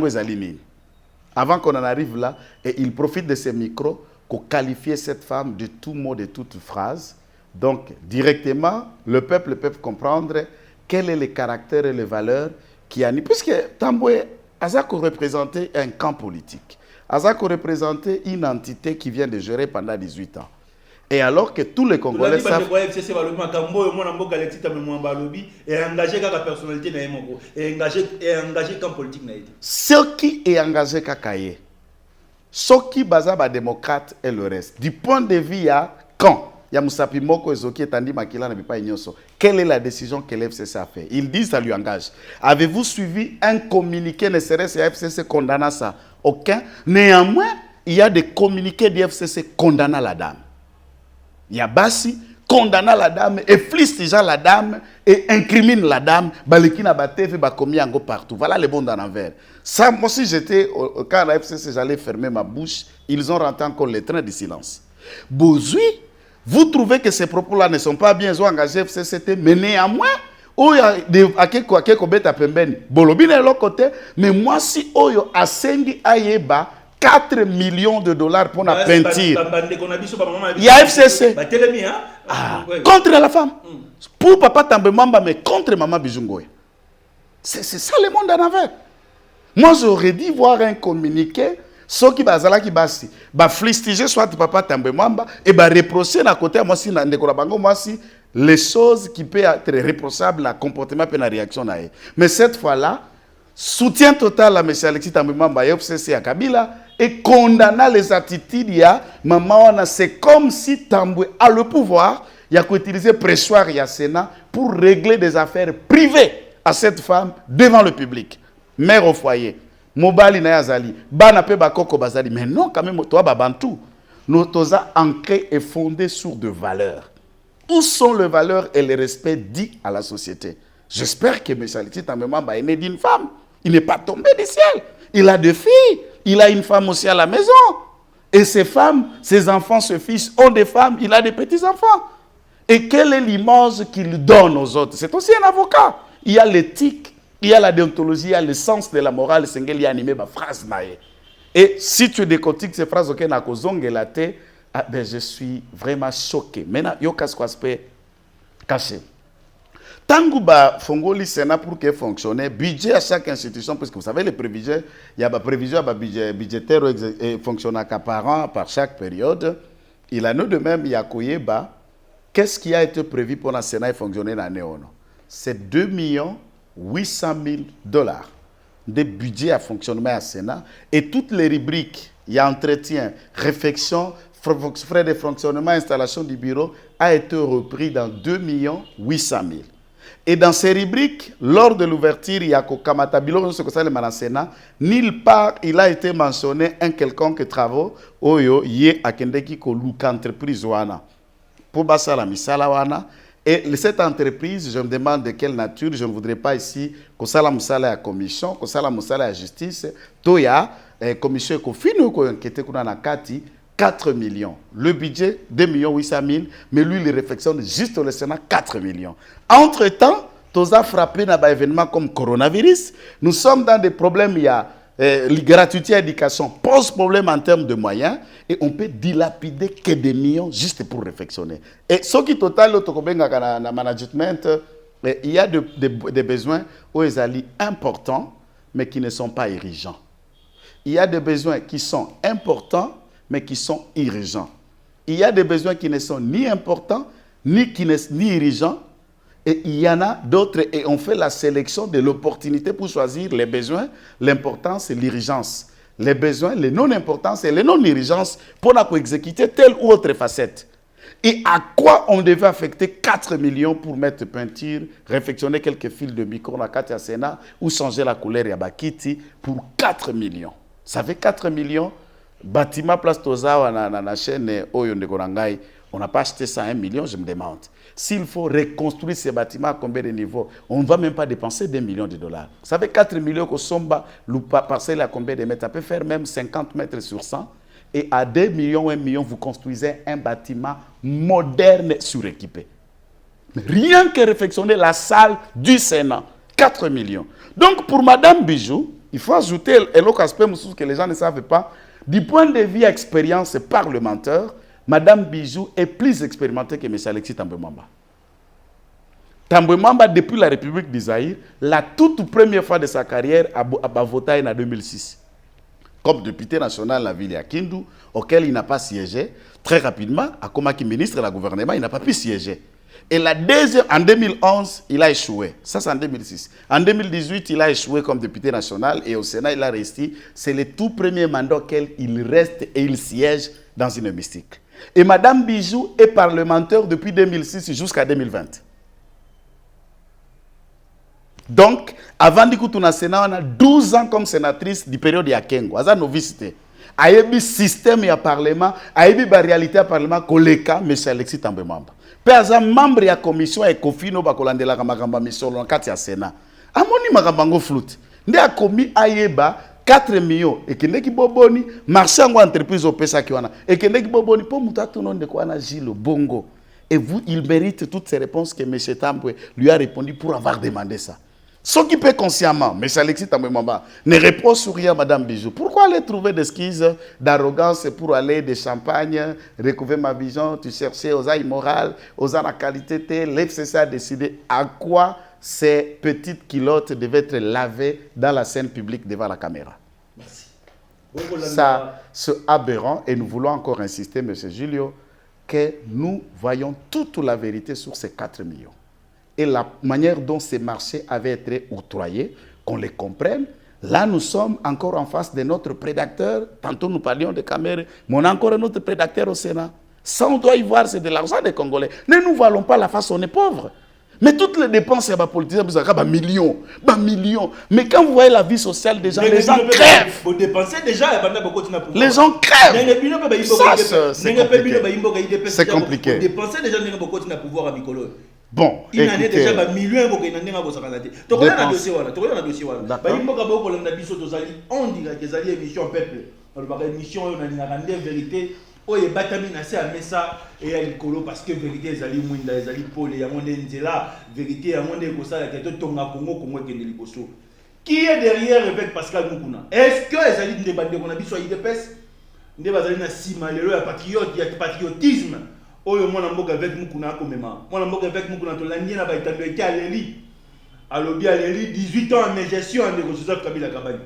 avant qu'on en arrive là, et il profite de ces micros pour qualifier cette femme de tout mot, de toute phrase. Donc, directement, le peuple peut comprendre quel est le caractère et les valeurs qui animent. Puisque Tamboué Azako représentait un camp politique. Azako représentait une entité qui vient de gérer pendant 18 ans. Et alors que tous les Congolais savent... Ce qui est engagé Kakaye, ce qui basa ba démocrate et le reste. Du point de vue, il y a quand il y a Moussapi Moko Ezoki et Tandi Makila n'a pas ignoso. Quelle est la décision que l'FCC a fait? Ils disent ça lui engage. Avez-vous suivi un communiqué ne serait-ce que l'FCC condamnant ça? Aucun. Néanmoins, il y a des communiqués de l'FCC condamnant la dame. Il y a Bassi condamnant la dame et flistigeant la dame et incrimine la dame. Balekina Batev ba commis en go partout. Voilà les bons dans l'envers. Ça, moi si j'étais quand la FCC, j'allais fermer ma bouche. Ils ont rentré encore les trains de silence. Bozui, vous trouvez que ces propos-là ne sont pas bien engagés FCCT, mais néanmoins, mais moi si Oyo Asengi Ayeba 4 millions de dollars pour la peinture. Il y a FCC. Contre la femme. Pour Papa Tambemamba, mais contre Maman Bijungoy. C'est ça le monde en avait. Moi j'aurais dit voir un communiqué. Ce qui va flistiger soit Papa Tambemamba et va reprocher à côté moi si moi si les choses qui peuvent être reprochables à comportement et à réaction. Mais cette fois-là, soutien total à M. Alexis Tambemamba et FCC à Kabila et condamnant les attitudes il y a maman c'est comme si Tamboué a le pouvoir il y a qu'utiliser pressoir et Sénat pour régler des affaires privées à cette femme devant le public. Mère au foyer. Mobali na yazali, bana pe bakoko bazali, mais non quand même toi babantou. Notre ancré est fondé sur des valeurs. Où sont les valeurs et le respect dit à la société? J'espère que M. Alexis Tambemamba est né d'une femme. Il n'est pas tombé du ciel. Il a deux filles. Il a une femme aussi à la maison. Et ces femmes, ces enfants, ce fils ont des femmes, il a des petits-enfants. Et quelle est l'image qu'il donne aux autres? C'est aussi un avocat. Il y a l'éthique, il y a la déontologie, il y a le sens de la morale. C'est ce qui a animé ma phrase. Et si tu décortiques ces phrases, je suis vraiment choqué. Maintenant, il y a un aspect caché. Tango ba fongoli Sénat pour que fonctionne, budget à chaque institution, parce que vous savez, les prévisions, il y a des prévisions budgétaires fonctionnant par an, par chaque période. Il a nous de même, il y a Koyeba. Qu'est-ce qui a été prévu pour le Sénat et fonctionner dans l'année? C'est 2 800 000 $ de budget à fonctionnement à Sénat. Et toutes les rubriques, il y a entretien, réflexion, frais de fonctionnement, installation du bureau, a été repris dans 2 800 000. Et dans ces rubriques, lors de l'ouverture, il y a Kamatabilo, ce que ça le Sénat, nulle part il a été mentionné un quelconque travaux oyo yé akendeki ko luka entreprise wana. Pour basa la misala wana. Et cette entreprise, je me demande de quelle nature, je ne voudrais pas ici que ça la musala à commission, que ça la musala à justice, toya commission ko finu ko enquête kuna na kati 4 millions. Le budget, 2 800 000, mais lui, il réflexionne juste le Sénat, 4 millions. Entre-temps, tous a frappé dans des événements comme coronavirus. Nous sommes dans des problèmes, il y a gratuité à l'éducation, pose problème en termes de moyens, et on peut dilapider que des millions juste pour réflexionner. Et ce qui est total, le management, il y a des besoins où ils sont importants, mais qui ne sont pas urgents. Il y a des besoins qui sont importants, mais qui sont urgents. Il y a des besoins qui ne sont ni importants, ni urgents, et il y en a d'autres, et on fait la sélection de l'opportunité pour choisir les besoins, l'importance et l'urgence. Les besoins, les non-importances et les non-urgences pour exécuter telle ou autre facette. Et à quoi on devait affecter 4 millions pour mettre peinture, réfectionner quelques fils de micro dans la Sénat ou changer la couleur à Bakiti pour 4 millions. Ça fait 4 millions. Bâtiment Place Tozawa dans la chaîne Oyonde Gorangai, on n'a pas acheté ça à 1 million, je me demande. S'il faut reconstruire ces bâtiments à combien de niveaux, on ne va même pas dépenser 2 millions de dollars. Vous savez, 4 millions que Somba, parcelle à combien de mètres? Ça peut faire même 50 mètres sur 100. Et à 2 millions ou 1 million, vous construisez un bâtiment moderne suréquipé. Rien que réflexionner la salle du Sénat, 4 millions. Donc pour Madame Bijou, il faut ajouter l'autre aspect que les gens ne savent pas. Du point de vue expérience parlementaire, Madame Bijou est plus expérimentée que M. Alexis Thambwe Mwamba. Thambwe Mwamba, depuis la République d'Isaïe, la toute première fois de sa carrière, a voté en 2006. Comme député national de la ville de Kindu, auquel il n'a pas siégé, très rapidement, à Komaki ministre de la gouvernement, il n'a pas pu siéger. Et la deuxième, en 2011, il a échoué. Ça, c'est en 2006. En 2018, il a échoué comme député national et au Sénat, il a resté. C'est le tout premier mandat auquel il reste et il siège dans une hémicycle. Et Madame Bijou est parlementaire depuis 2006 jusqu'à 2020. Donc, avant d'écouter au Sénat, on a 12 ans comme sénatrice du période de Yakengo. Elle a novicité. Il y a un système et parlement, il y a une réalité à parlement, koleka, M. Alexis Thambwe Mwamba. Peza membre ya commission et kofino bakolandela kamagamba mission dans kati ya Sénat. Amoni makambango flute. Nde akomi ayeba 4 millions et kende ki boboni marché en entreprise au pesa ki wana. Et kende ki boboni po mutatu non de kwa na Gilles Bongo. Et vous il mérite toutes ces réponses que M. Thambwe lui a répondu pour avoir demandé ça. Ce qui peut consciemment, M. Alexis Thambwe Mwamba ne répond sur rien à Mme Bijou. Pourquoi aller trouver des skis d'arrogance pour aller de champagne, recouvrir ma vision, tu cherchais aux ailes morales, aux ailes à qualité, l'FCC a décidé à quoi ces petites culottes devaient être lavées dans la scène publique devant la caméra. Merci. Ça, c'est aberrant et nous voulons encore insister, M. Julio, que nous voyons toute la vérité sur ces 4 millions. Et la manière dont ces marchés avaient été octroyés, qu'on les comprenne. Là, nous sommes encore en face de notre prédateur. Tantôt, nous parlions de caméras, mais on a encore un autre prédateur au Sénat. Ça, on doit y voir, c'est de l'argent des Congolais. Ne nous voilons pas la face, on est pauvres. Mais toutes les dépenses, il y a des politiciens, vous avez millions. Mais quand vous voyez la vie sociale des gens, les gens crèvent. Vous dépensez déjà, les gens crèvent. Ça, c'est compliqué. Vous dépensez déjà, vous pouvoir à Mikolo. Bon, il en est déjà des millions de dollars. On dirait que les émissions peuple. la émission on a une vérité o e batami na se amesa et ya likolo parce que vérité ezali mwinda ezali pole ya monde nzela vérité ya monde ko sala ke to tonga Congo kende liboso. Qui est derrière avec Pascal Mukuna? Est-ce que ezali ndé bande ko na biso IDPS ndé bazali na sima lelo ya patriote ya patriotisme oyo mwana mboka avec Mukuna ko mema mwana mboka avec Mukuna to langi na ba itambe ki aleli alobi aleli 18 ans en gestion en Joseph Kabila Kabani.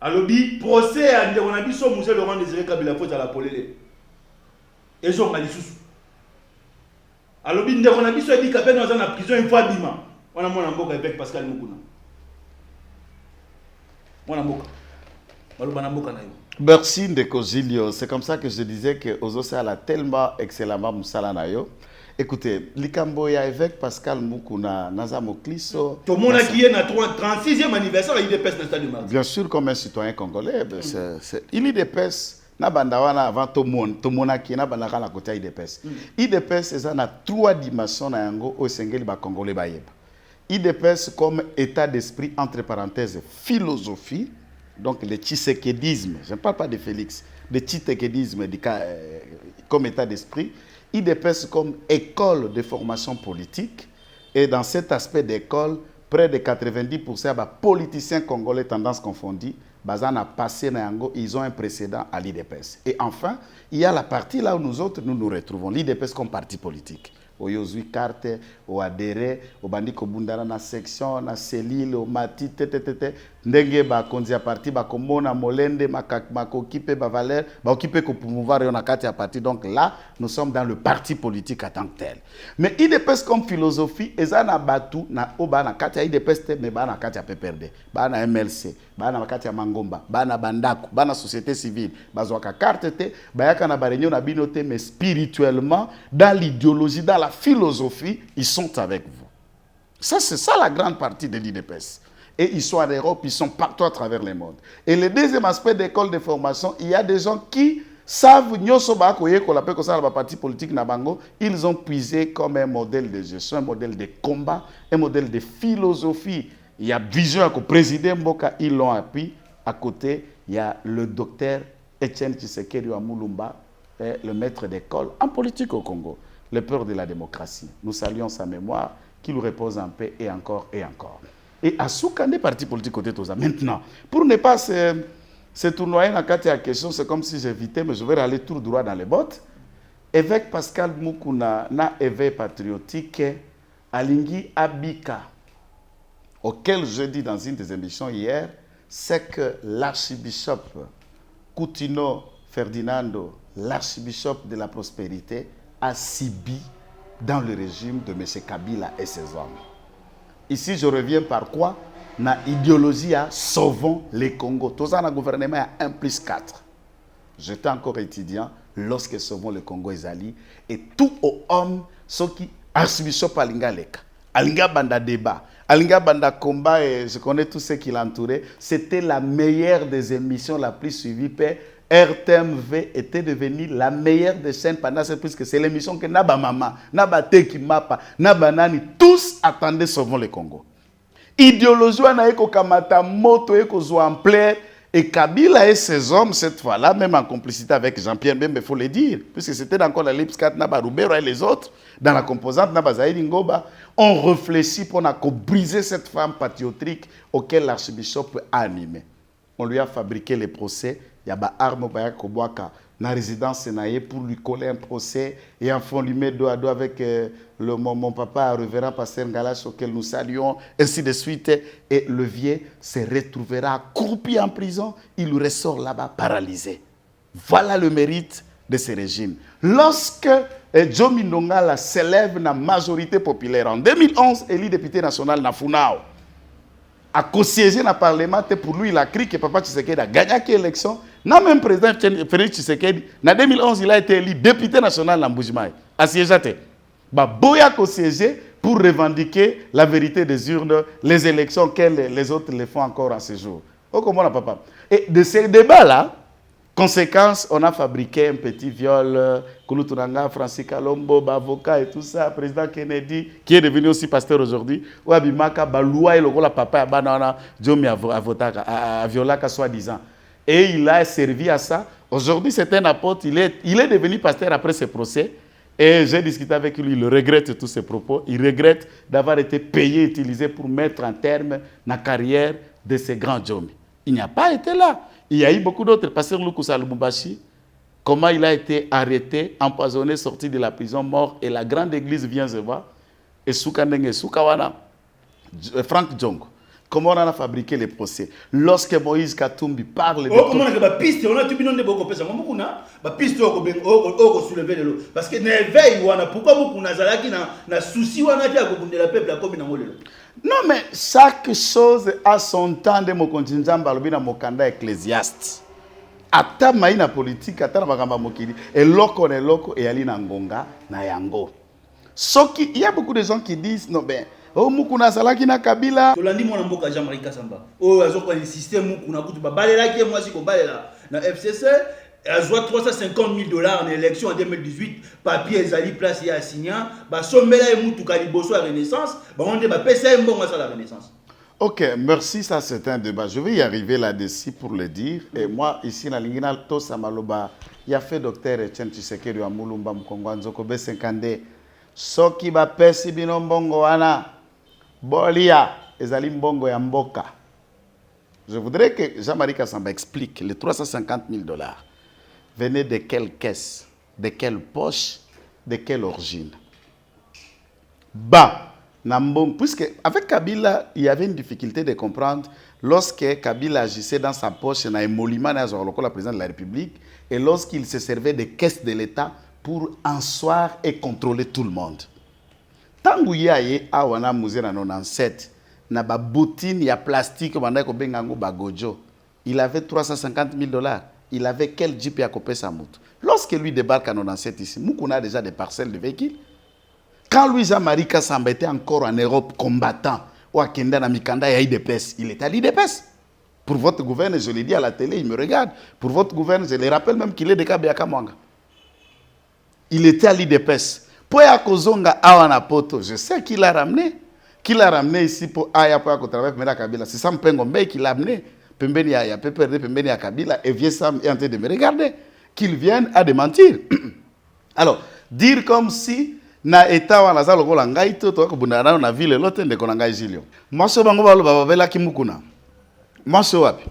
Alobi procès à ndeko biso Moussa Laurent Désiré Kabila faute à la polele. Et zo ngali susu. Alobi ndeko biso edi kapé dans la prison une fois bima. Wana mwana mboka avec Pascal Mukuna. Mwana mboka. Maloba na mboka na yo. Merci Ndeko Zilio. C'est comme ça que je disais que Ozosa a tellement excellemment Moussala na yo. Écoutez, Likambo ya avec Pascal Mukuna, Naza Mokliso. Tout le monde qui est dans 36e anniversaire, il dépasse le stade du Mali. Bien sûr, comme un citoyen congolais, il dépasse. Nabandawana avant tout le monde qui est nabandaka na côté IDPS. IDPS c'est na 3 dimensions na yango au sengeli ba congolais ba yeba. IDPS comme état d'esprit entre parenthèses philosophie, donc le tshisekedisme. Je ne parle pas de Félix, le tshisekedisme comme état d'esprit. IDPS comme école de formation politique et dans cet aspect d'école, près de 90% des politiciens congolais tendance confondue, Bazana passé na yango, ils ont un précédent à l'IDPS. Et enfin, il y a la partie là où nous autres nous nous retrouvons, l'IDPS comme parti politique. Au Yozui Carte, au Adere, au Bandiko Bundara na section, na Selile, au Mati, ndenge ba konzia parti ba komona molende makokipe ba valeur ba occupé ko pouvoir yon akati ya parti. Donc là nous sommes dans le parti politique en tant que tel. Mais IDPS comme philosophie ezana batu na oba na kati ya IDPS te mais ba na kati ya PPRD, ba na MLC, ba na kati ya Mangomba, ba na Bandako, ba na société civile, ba zwaka carte te, ba yaka na ba réunion na binote mais spirituellement dans l'idéologie, dans la philosophie, ils sont avec vous. Ça c'est ça la grande partie de l'IDPS. Et ils sont en Europe, ils sont partout à travers le monde. Et le deuxième aspect d'école de formation, il y a des gens qui savent, ils ont puisé comme un modèle de gestion, un modèle de combat, un modèle de philosophie. Il y a vision à président Mboka, ils l'ont appris. À côté, il y a le docteur Etienne Tshisekedi Amulumba, le maître d'école en politique au Congo, le père de la démocratie. Nous saluons sa mémoire, qu'il repose en paix et encore et encore. Et à Soukane, parti politique côté Toza. Maintenant, pour ne pas se tournoyer dans la question, c'est comme si j'évitais, mais je vais aller tout droit dans les bottes. Évêque Pascal Mukuna, na éveil patriotique, Alingi Abika, auquel je dis dans une des émissions hier, c'est que l'archibishop Coutinho Ferdinando, l'archibishop de la prospérité, a subi dans le régime de M. Kabila et ses hommes. Ici, je reviens par quoi? Na idéologie à sauvons les Congo. Tout ça, le gouvernement a 1+4. J'étais encore étudiant lorsque sauvons le Congo Ezali. Et tout aux hommes, ceux qui archibishop Alinga Leka, Alinga Banda débat, Alinga Banda combat, et je connais tous ceux qui l'entouraient. C'était la meilleure des émissions, la plus suivie. RTMV était devenue la meilleure des chaînes pendant cette puisque c'est l'émission que Naba Mama, Naba Teki Mapa, Naba Nani, tous attendaient Sauvons le Congo. Idéologie, on a Kamata Moto, Eko ampleur, et Kabila et ses hommes, cette fois-là, même en complicité avec Jean-Pierre Bembe, il faut le dire, puisque c'était encore la Lipscat, Naba Roubero et les autres, dans la composante Naba Zahiri Ngoba, on réfléchit pour briser cette femme patriotique auquel l'archibishop a animé. On lui a fabriqué les procès. Il y a des armes dans la résidence Sénaïe pour lui coller un procès et en fond lui mettre dos à dos avec mon papa, révérend pasteur Ngalache, auquel nous saluons, ainsi de suite. Et le vieux se retrouvera accroupi en prison, il lui ressort là-bas paralysé. Voilà le mérite de ce régime. Lorsque Joe Minongala s'élève dans la majorité populaire, en 2011, il est député national dans Funao. A co-siégé dans le Parlement, pour lui, il a crié que Papa Tshisekedi a gagné l'élection. Non, même président Félix Tshisekedi, en 2011, il a été élu député national dans Mbujimaï. A siégé. Boya co-siégé pour revendiquer la vérité des urnes, les élections que les autres les font encore à ce jour. Oh, comment papa? Et de ces débats-là, conséquence, on a fabriqué un petit viol, Kouloutouranga, Francis Kalombo, avocat et tout ça, président Kennedy, qui est devenu aussi pasteur aujourd'hui, ou Abimaka, Baloua et le papa, Banana, Djomi Avotaka, Violaka, soi-disant. Et il a servi à ça. Aujourd'hui, c'est un apôtre. Il est devenu pasteur après ce procès. Et j'ai discuté avec lui. Il regrette tous ses propos. Il regrette d'avoir été payé, utilisé pour mettre en terme la carrière de ces grands hommes. Il n'y a pas été là. Il y a eu beaucoup d'autres. Pasteur Lukusa Lubumbashi, comment il a été arrêté, empoisonné, sorti de la prison, mort. Et la grande église vient se voir. Et Soukandenge, Soukawana, Frank Djongo. Comment on a fabriqué les procès? Lorsque Moïse Katumbi parle de... Comment on a piste, on a tout bien de beaucoup de personnes. On a piste au soulever de l'eau. Parce que n'éveille, pourquoi on a un souci, on a dit à la peuple, comme il a non, mais chaque chose a son temps de mon contingent, balobina mokanda ecclésiaste. Ata maïna politique, ata na bakamba mokili, et loko et ali na ngonga na yango. Soki, il y a beaucoup de gens qui disent non ben, oh mukuna salaki na Kabila. Tolandi mona mboka Jean-Marie Kasamba. Oh azoko insister mukuna kutu ba balela ki moi si ko balela na FCC. Elle a 350 000 $ en élection en 2018. Papier Ezali place ya signa. Ba sombela et moutou kaliboso à Renaissance. Ba on dit ba PCM bon ça la Renaissance. Ok, merci, ça c'est un débat. Je vais y arriver là-dessus pour le dire. Et moi, ici, dans l'Ingina, tout ça maloba, il y a fait docteur Etienne Tshisekedi à Moulumba Mkongo Nzoko B50. Soki ba pesi bino mbongo wana bolia ezali mbongo ya mboka. Je voudrais que Jean-Marie Kasamba explique les 350 000 $ venaient de quelle caisse, de quelle poche, de quelle origine. Bah, puisque avec Kabila, il y avait une difficulté de comprendre lorsque Kabila agissait dans sa poche, dans l'émolument le président de la République, et lorsqu'il se servait des caisses de l'État pour asseoir et contrôler tout le monde. Tant qu'il y a eu à 97, na ba boutine ya plastique il avait 350 000 $. Il avait quel jeep à couper sa moto. Lorsque lui débarque en 97 ici, nous a déjà des parcelles de véhicules. Quand lui Jean-Marie Kasamba était encore en Europe combattant, ou à Kenda na Mikanda, il y a IDPS. Il était à l'IDPS. Pour votre gouverneur, je l'ai dit à la télé, il me regarde. Pour votre gouverneur, je le rappelle même qu'il est de Kabeaka Mwanga. Il était à l'IDPS. Pour Yakozonga Awana Poto, je sais qu'il l'a ramené. Qu'il l'a ramené ici pour Aya pour travailler pour Kabila. C'est Sam Pengombe qui l'a amené. Pembeni ya PPRD, Pembeni ya Kabila, et vieux Sam est en train de me regarder. Qu'il vienne à démentir. Alors, dire comme si na état wana za lokola ngai to ko bundana na ville lote ndeko na ngai Julio. Maso bango balo babela ki mukuna. Maso wapi?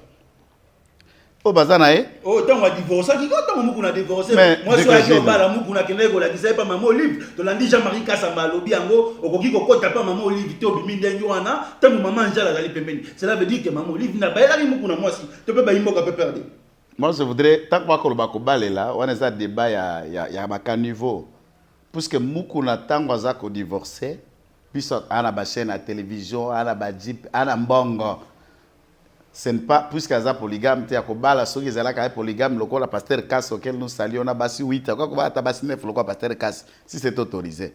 O bazana Oh tant on divorce qui quand mukuna divorcer. Moi so aki obala mukuna kende ko la kisai pa maman Olive. To landi Jean-Marie Kasamba lobi yango okoki ko kota pa maman Olive to bimi ndengi wana tant maman njala gali pembeni. Cela veut dire que maman Olive na ba la mukuna moi si to pe ba imboka pe perdre. Moi je voudrais tant ko bakoloba ko balela wana za débat ya ba niveau. Puisque Mukuna tango za ko divorcer, puis ana ba chaîne à télévision, ana ba jeep, ana mbongo. Ce n'est pas puisque za polygame te akobala soki zala ka polygame lokola pasteur Kass auquel nous saluons na basi 8 quoi ba ta basi 9 lokola pasteur Kass si c'est autorisé.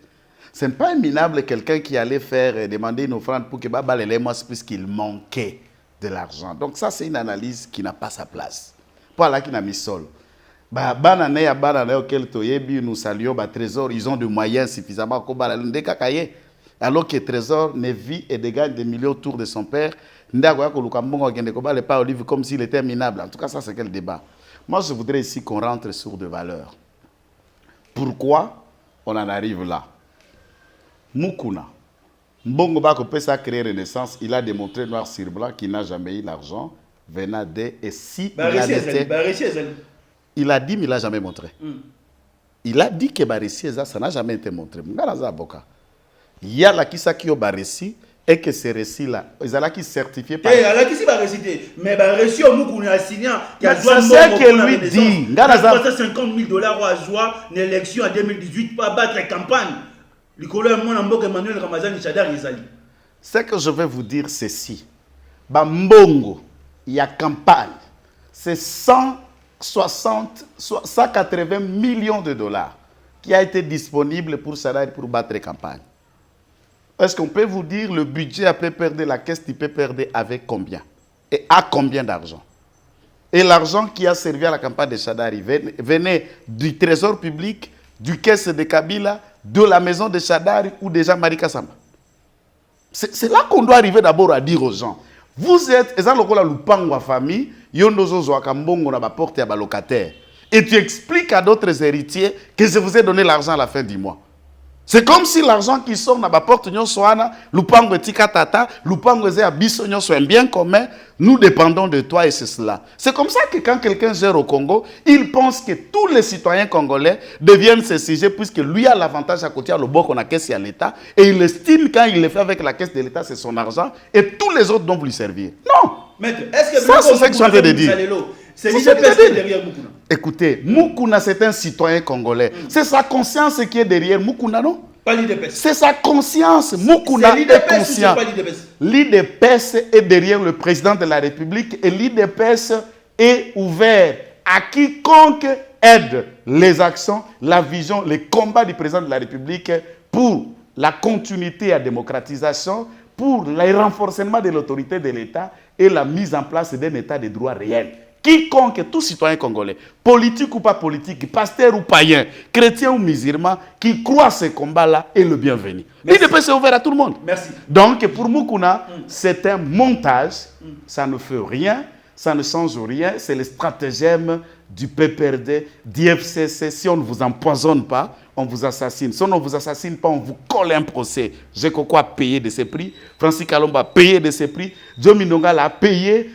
Ce n'est pas minable quelqu'un qui allait faire demander une offrande pour que baba les mois puisqu'il manquait de l'argent. Donc ça c'est une analyse qui n'a pas sa place. Pas là qui n'a mis sol. Nous saluons le Trésor, ils ont des moyens suffisamment. Alors que Trésor ne vit et dégagne des millions autour de son père, comme s'il était minable. En tout cas, ça c'est quel débat. Moi, je voudrais ici qu'on rentre sur des valeurs. Pourquoi on en arrive là? Mukuna, Mbongo Bako Pesa créé Renaissance, il a démontré noir sur blanc qu'il n'a jamais eu l'argent venant de et si il a dit, mais il n'a jamais montré. Il a dit que Barissi, ça n'a jamais été montré. Il y a là qui a Barissi et que ces récits-là, ils ont qui certifié par... Il y a qui s'est récité. Mais Barissi, on a signé qu'il a joué ce que lui dit. Il a 350 000 $ à jouer une élection en 2018 pour battre la campagne. Le collègue Emmanuel Ramazani Chadar Izali. Ce que je vais vous dire, ceci. Mbongo, il y a campagne. C'est 180 millions de $ qui a été disponible pour Chadar pour battre la campagne. Est-ce qu'on peut vous dire le budget à PPRD, la caisse du PPRD avec combien? Et à combien d'argent? Et l'argent qui a servi à la campagne de Chadari venait du trésor public, du caisse de Kabila, de la maison de Chadari ou de Jean-Marie Kasamba. C'est là qu'on doit arriver d'abord à dire aux gens. Vous êtes, et ça, la famille, Yondozo Zouakambongo na ba porte à ba locataire. Et tu expliques à d'autres héritiers que je vous ai donné l'argent à la fin du mois. C'est comme si l'argent qui sort na ba porte nyon soana, lupango etika tata, lupango eze abiso nyon so un bien commun, nous dépendons de toi et c'est cela. C'est comme ça que quand quelqu'un gère au Congo, il pense que tous les citoyens congolais deviennent ses sujets puisque lui a l'avantage à côté à l'obok on a caisse à l'État et il estime quand il le fait avec la caisse de l'État c'est son argent et tous les autres doivent lui servir. Non. Maître, est-ce que ça c'est ce que je suis en train de dire. C'est l'IDPS derrière Mukuna. Écoutez, Mukuna c'est un citoyen congolais. C'est sa conscience qui est derrière Mukuna, non? Pas l'IDPS. C'est sa conscience. Mukuna est conscient. L'IDPS est derrière le président de la République et l'IDPS est ouvert à quiconque aide les actions, la vision, les combats du président de la République pour la continuité et la démocratisation, pour le renforcement de l'autorité de l'État et la mise en place d'un État de droit réel. Quiconque, tout citoyen congolais, politique ou pas politique, pasteur ou païen, chrétien ou musulman, qui croit à ces combats-là est le bienvenu. L'IDPS est ouvert à tout le monde. Merci. Donc, pour Mukuna, c'est un montage. Ça ne fait rien, ça ne change rien. C'est le stratagème du PPRD, du FCC. Si on ne vous empoisonne pas, on vous assassine. Si on ne vous assassine pas, on vous colle un procès. J'ai quoi payer de ces prix. Francis Kalomba a payé de ces prix. Joe Nongal a payé.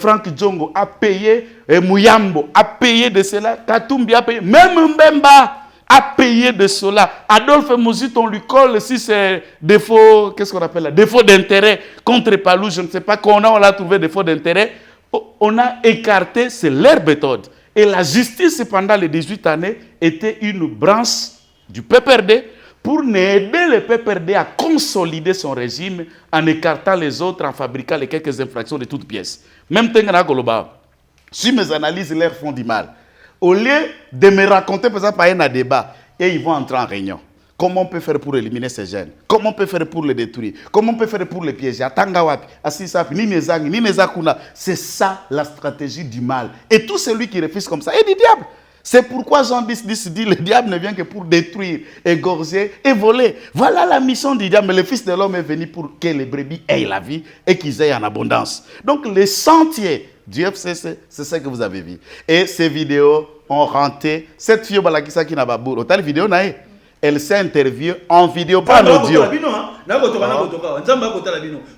Frank Djongo a payé. Mouyambo a payé de cela. Katumbi a payé. Même Mbemba a payé de cela. Adolphe Mouzit, on lui colle si c'est défaut, qu'est-ce qu'on appelle là? Défaut d'intérêt contre Palou, je ne sais pas comment on l'a trouvé défaut d'intérêt. On a écarté, c'est leur méthode. Et la justice, pendant les 18 années, était une branche du PPRD pour aider le PPRD à consolider son régime en écartant les autres, en fabriquant les quelques infractions de toutes pièces. Même Tengana Goloba, si mes analyses leur font du mal, au lieu de me raconter, par exemple, un débat, et ils vont entrer en réunion. Comment on peut faire pour éliminer ces jeunes? Comment on peut faire pour les détruire? Comment on peut faire pour les piéger? C'est ça la stratégie du mal. Et tout celui qui refuse comme ça est du diable. C'est pourquoi Jean 10 dit le diable ne vient que pour détruire, égorger et voler. Voilà la mission du diable. Mais le Fils de l'homme est venu pour que les brebis aient la vie et qu'ils aient en abondance. Donc les sentiers du FCC, c'est ça que vous avez vu. Et ces vidéos ont renté cette fille Balakisa qui n'a pas bourre. Autant de vidéos, elle s'est interviewée en vidéo, pas en audio.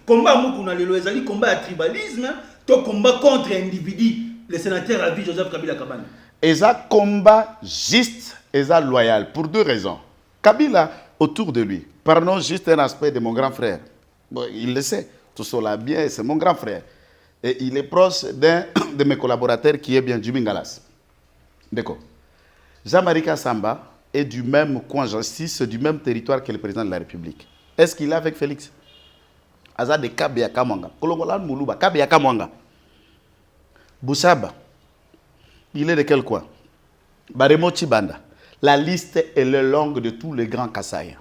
Combat Mukuna lelo ezali combat tribalisme, to combat contre individu, le sénateur Abi Joseph Kabila Kabane. Et ça combat juste et ça loyal pour deux raisons. Kabila autour de lui, pardon, juste un aspect de mon grand frère. Bon, il le sait, tout cela bien, c'est mon grand frère. Et il est proche d'un de mes collaborateurs qui est bien Jimmy Galas. D'accord. Jean-Marie Kassamba est du même coin justice, du même territoire que le président de la République. Est-ce qu'il est avec Félix? Aza de Kabia Kamanga. Kolongolan Moulouba, Kabia Kamanga. Boussaba, il est de quel coin? Baremo Chibanda. La liste est longue de tous les grands Kassaïens.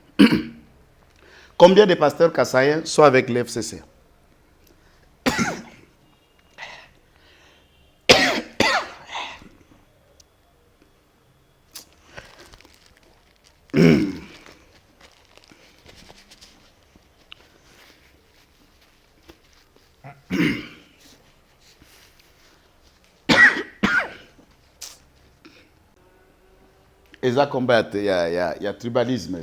Combien de pasteurs Kassaïens sont avec l'FCC? Et ça combat, il y a tribalisme,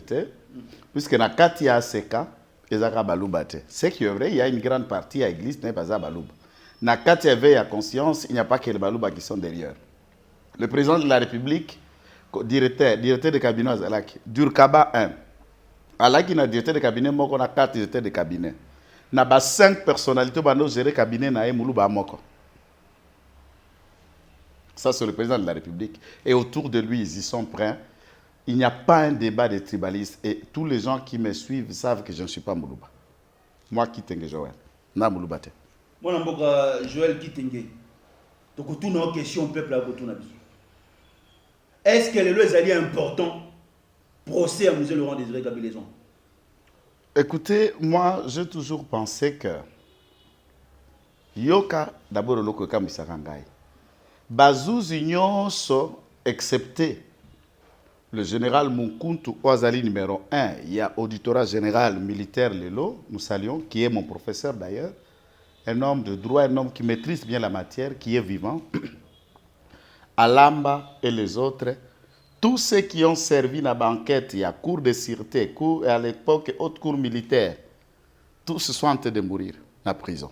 puisque dans Kati ya Seka, il y a Balouba. C'est qui est vrai, il y a une grande partie à l'église, n'est pas Balouba. Dans Kati ya veille à conscience, il n'y a pas que les Balouba qui sont derrière. Le président de la République, directeur de cabinet Azalaki, Durkaba 1. Alaki na directeur de cabinet, moi on a 4 directeurs de cabinet. Il y a 5 personnalités qui ont géré le cabinet na Moulouba Moko. Ça, c'est le président de la République. Et autour de lui, ils y sont prêts. Il n'y a pas un débat de tribalistes. Et tous les gens qui me suivent savent que je ne suis pas Moulouba. Moi, Kitenge Joël. Na Moulouba. Moi, je suis Joël Kitenge. Donc, tout nos questions, peuple, est-ce que les alliés importants procès à M. Laurent Désiré Kabila? Écoutez, moi, j'ai toujours pensé que Yoka, d'abord, le loco Kamisarangai. Bazouzi nyonso, excepté le général Munkuntu Ouazali numéro 1, il y a auditorat général militaire Lelo, nous saluons, qui est mon professeur d'ailleurs. un homme de droit, un homme qui maîtrise bien la matière, qui est vivant. Alamba et les autres, tous ceux qui ont servi dans la banquette, il y a cours de sûreté, cours, à l'époque, haute cour militaire, tous sont en train de mourir dans la prison.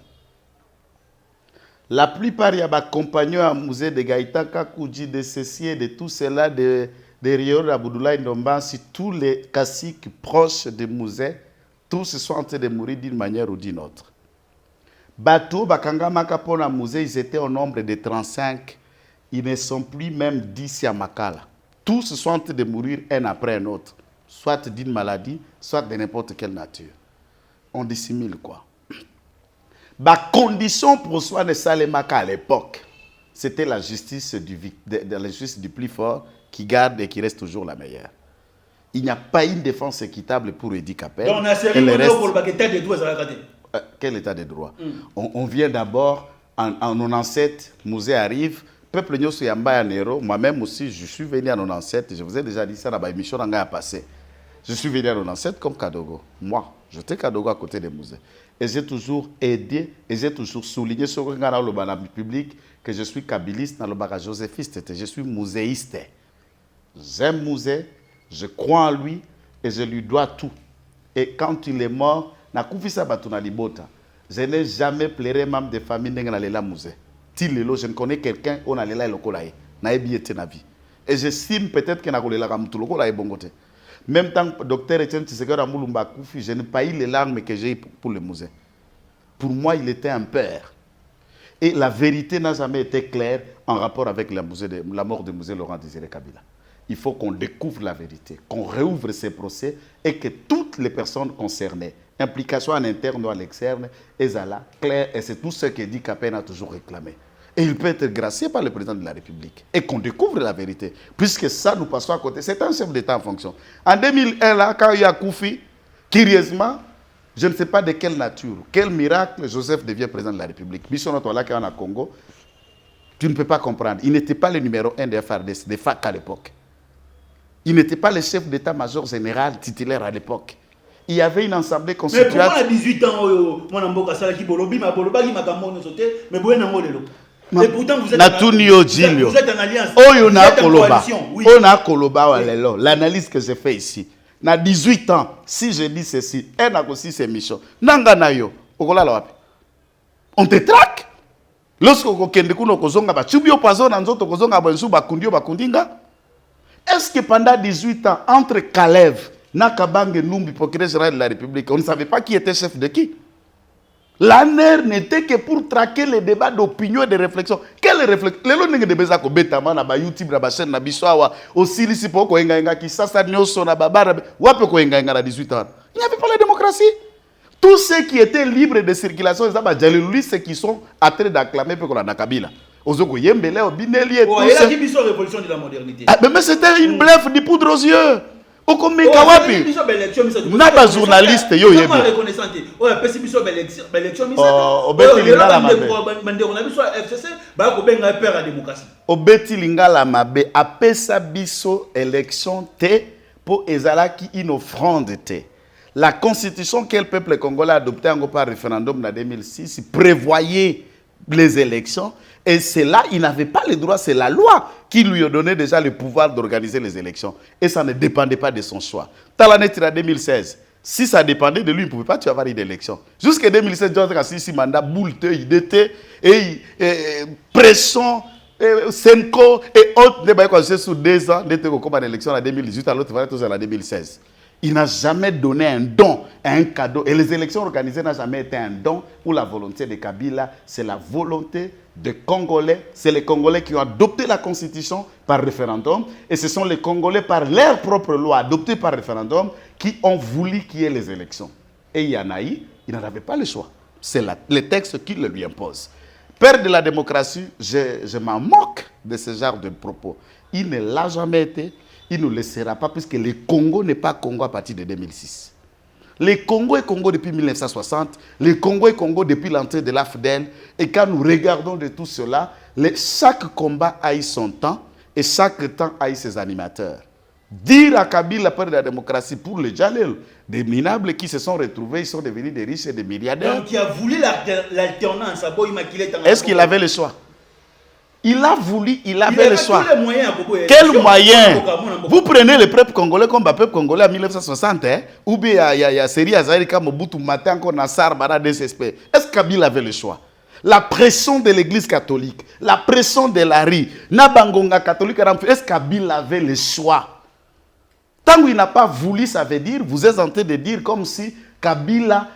La plupart, il y a des compagnons à musée de Gaïta, Kakouji, de Cessier, de tout cela, de Rio, d'Aboudoulaye, Ndombansi, tous les caciques proches du musée, tous sont en train de mourir d'une manière ou d'une autre. Bateau, Bakanga Makapona musée, ils étaient au nombre de 35. Ils ne sont plus même 10 à Makala. Tous sont en train de mourir un après un autre, soit d'une maladie, soit de n'importe quelle nature. On dissimule quoi? La condition pour soi de Salemaka à l'époque, c'était la justice la justice du plus fort qui garde et qui reste toujours la meilleure. Il n'y a pas une défense équitable pour Edi Capel. Donc on a servi pour le état de droit. Quel état de droit? On vient d'abord, en 97, Musée arrive, peuple Nyoso Yamba Nero, moi-même aussi, je suis venu en 97, je vous ai déjà dit ça dans la émission à passé. Je suis venu en 97 comme Kadogo. Moi, j'étais Kadogo à côté des musées. Et j'ai toujours aidé, et j'ai toujours souligné sur le public que je suis kabiliste dans le bagage joséphiste, je suis muséiste. J'aime musée, je crois en lui, et je lui dois tout. Et quand il est mort, je n'ai jamais pleuré même des familles dans le musée. Je ne connais quelqu'un qui a le musée. Et j'estime peut-être qu'il y a le musée. Même tant que docteur Etienne Tshisekedi Moulumba Koufi, je n'ai pas eu les larmes que j'ai pour le musée. Pour moi, il était un père. Et la vérité n'a jamais été claire en rapport avec la mort du musée Laurent Désiré Kabila. Il faut qu'on découvre la vérité, qu'on réouvre ces procès et que toutes les personnes concernées, implication en interne ou à l'externe, est là, claire, et c'est tout ce que Edi Capel a toujours réclamé. Et il peut être gracié par le président de la République. Et qu'on découvre la vérité. Puisque ça, nous passons à côté. C'est un chef d'État en fonction. En 2001, là, quand il y a Koufi, curieusement, je ne sais pas de quelle nature, quel miracle, Joseph devient président de la République. Mission là, quand on a Congo, tu ne peux pas comprendre. Il n'était pas le numéro 1 des FARDC, des FAC à l'époque. Il n'était pas le chef d'état-major général titulaire à l'époque. Il y avait une assemblée constituante. Mais pourquoi à 18 ans, mais pourtant, vous êtes en alliance. On a Koloba. L'analyse que j'ai fait ici. À 18 ans, si je dis ceci, elle a aussi ses missions. On te traque. Est-ce que pendant 18 ans, entre Kalev, Nakabang et Numbi, procureur général de la République, on ne savait pas qui était chef de qui? L'ANER n'était que pour traquer les débats d'opinion et de réflexion. Quelle réflexion? Les gens qui ont fait Betama, na YouTube, na chaîne, na Biswawa, aussi ici pour qu'on ait qui ça nyoso na babara, ou à peu qu'on ait à 18 ans. Il n'y avait pas la démocratie. Tous ceux qui étaient libres de circulation, ceux qui sont en train d'acclamer pour qu'on a Kabila. Ozoko Yembele, Obineli et tout ça. Il a dit que c'est la révolution de la modernité. Mais c'était une bluffe de poudre aux yeux. Okome Kawapi. Naba journaliste yo yebi. Obeti lingala mabe apesa biso élection te pour ezalaki une offrande te. La constitution que le peuple congolais a adoptée par référendum en 2006 prévoyait les élections. Et c'est là, il n'avait pas le droit, c'est la loi qui lui a donné déjà le pouvoir d'organiser les élections. Et ça ne dépendait pas de son choix. Dans l'année 2016, si ça dépendait de lui, il ne pouvait pas avoir une élection. Jusqu'en 2016, John Kassi mandat boulte, il était, pression, Senko et autres débats sur 2 ans, d'être comme en élection en 2018, à l'autre, en 2016. Il n'a jamais donné un don, un cadeau. Et les élections organisées n'ont jamais été un don ou la volonté de Kabila. C'est la volonté des Congolais. C'est les Congolais qui ont adopté la Constitution par référendum. Et ce sont les Congolais, par leur propre loi adoptée par référendum, qui ont voulu qu'il y ait les élections. Et il y en a eu, il n'en avait pas le choix. C'est le texte qui le lui impose. Père de la démocratie, je m'en moque de ce genre de propos. Il ne l'a jamais été. Il ne le sera pas, puisque le Congo n'est pas Congo à partir de 2006. Le Congo est Congo depuis 1960, le Congo est Congo depuis l'entrée de l'AFDEL. Et quand nous regardons de tout cela, chaque combat a eu son temps et chaque temps a eu ses animateurs. Dire à Kabila peur de la démocratie pour les Jalil, des minables qui se sont retrouvés, ils sont devenus des riches et des milliardaires. Donc, qui a voulu l'alternance, est-ce qu'il avait le choix? Il a voulu, il avait le choix. Tous les moyens, quel moyen? Vous prenez le peuple congolais comme le peuple congolais en 1960, hein? Ou bien il y a Seri Azari Mobutu Matin, Nassar, Bara, DSSP. Est-ce que Kabila avait le choix? La pression de l'église catholique, la pression de la rue, Nabangonga catholique, est-ce que Kabila avait le choix? Tant qu'il n'a pas voulu, ça veut dire, vous êtes en train de dire comme si Kabila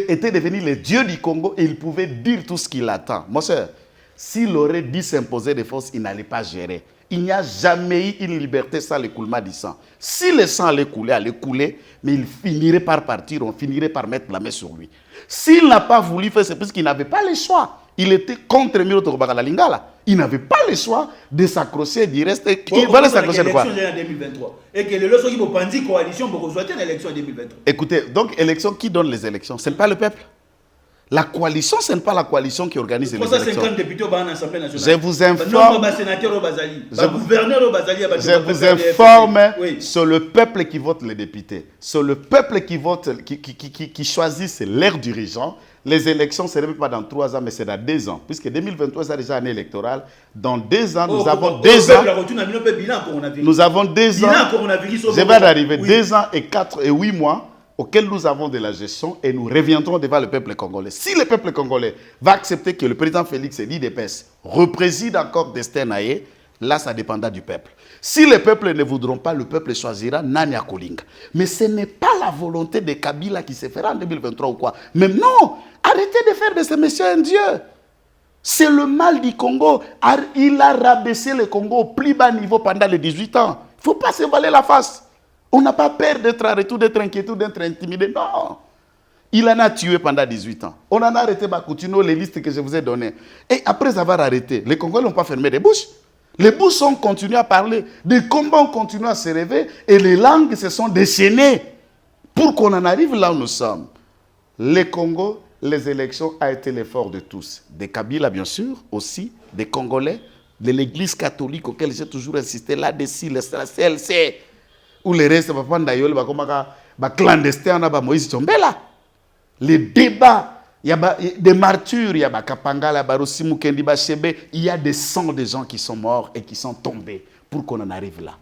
était devenu le dieu du Congo et il pouvait dire tout ce qu'il attend. Mon cher, s'il aurait dit s'imposer de force, il n'allait pas gérer. Il n'y a jamais eu une liberté sans l'écoulement du sang. Si le sang allait couler, mais il finirait par partir, on finirait par mettre la main sur lui. S'il n'a pas voulu faire, c'est parce qu'il n'avait pas le choix. Il était contre Miro Tokobakala Lingala. Il n'avait pas le choix de s'accrocher, d'y rester. Il va s'accrocher de quoi? Et que les leçons qui vont prendre coalition pour rejoindre l'élection en 2023. Écoutez, donc, élection, qui donne les élections? Ce n'est pas le peuple. La coalition, ce n'est pas la coalition qui organise les élections. 350 députés à l'Assemblée nationale. Je vous informe. Je vous informe sur le peuple qui vote les députés. Sur le peuple qui vote, qui choisit leurs dirigeants. Les élections, ce n'est pas dans 3 ans, mais c'est dans 2 ans. Puisque 2023, c'est déjà année électorale. Dans 2 ans, nous avons 2 ans. Nous avons 2 ans. Je vais arriver 2 ans et 4 et 8 mois auquel nous avons de la gestion et nous reviendrons devant le peuple congolais. Si le peuple congolais va accepter que le président Félix Tshisekedi représide encore Destin Naye, là, ça dépendra du peuple. Si les peuples ne voudront pas, le peuple choisira Nani Akolinga. Mais ce n'est pas la volonté de Kabila qui se fera en 2023 ou quoi. Mais non, arrêtez de faire de ce monsieur un dieu. C'est le mal du Congo. Il a rabaissé le Congo au plus bas niveau pendant les 18 ans. Il ne faut pas se voiler la face. On n'a pas peur d'être arrêté, d'être inquiété, d'être intimidé. Non. Il en a tué pendant 18 ans. On en a arrêté Bakoutuno, les listes que je vous ai données. Et après avoir arrêté, les Congolais n'ont pas fermé les bouches. Les bouches ont continué à parler. Des combats ont continué à se rêver. Et les langues se sont déchaînées. Pour qu'on en arrive là où nous sommes. Les Congo, les élections a été l'effort de tous. Des Kabila, bien sûr, aussi. Des Congolais. De l'église catholique auquel j'ai toujours insisté. Là-dessus, la CLC. Ou les restes, clandestins, Moïse Tchombela. Les débats, il y a des martyrs, il y a Kapangala, Barosimu Kendi, Bachebe, il y a des cents de gens qui sont morts et qui sont tombés pour qu'on en arrive là.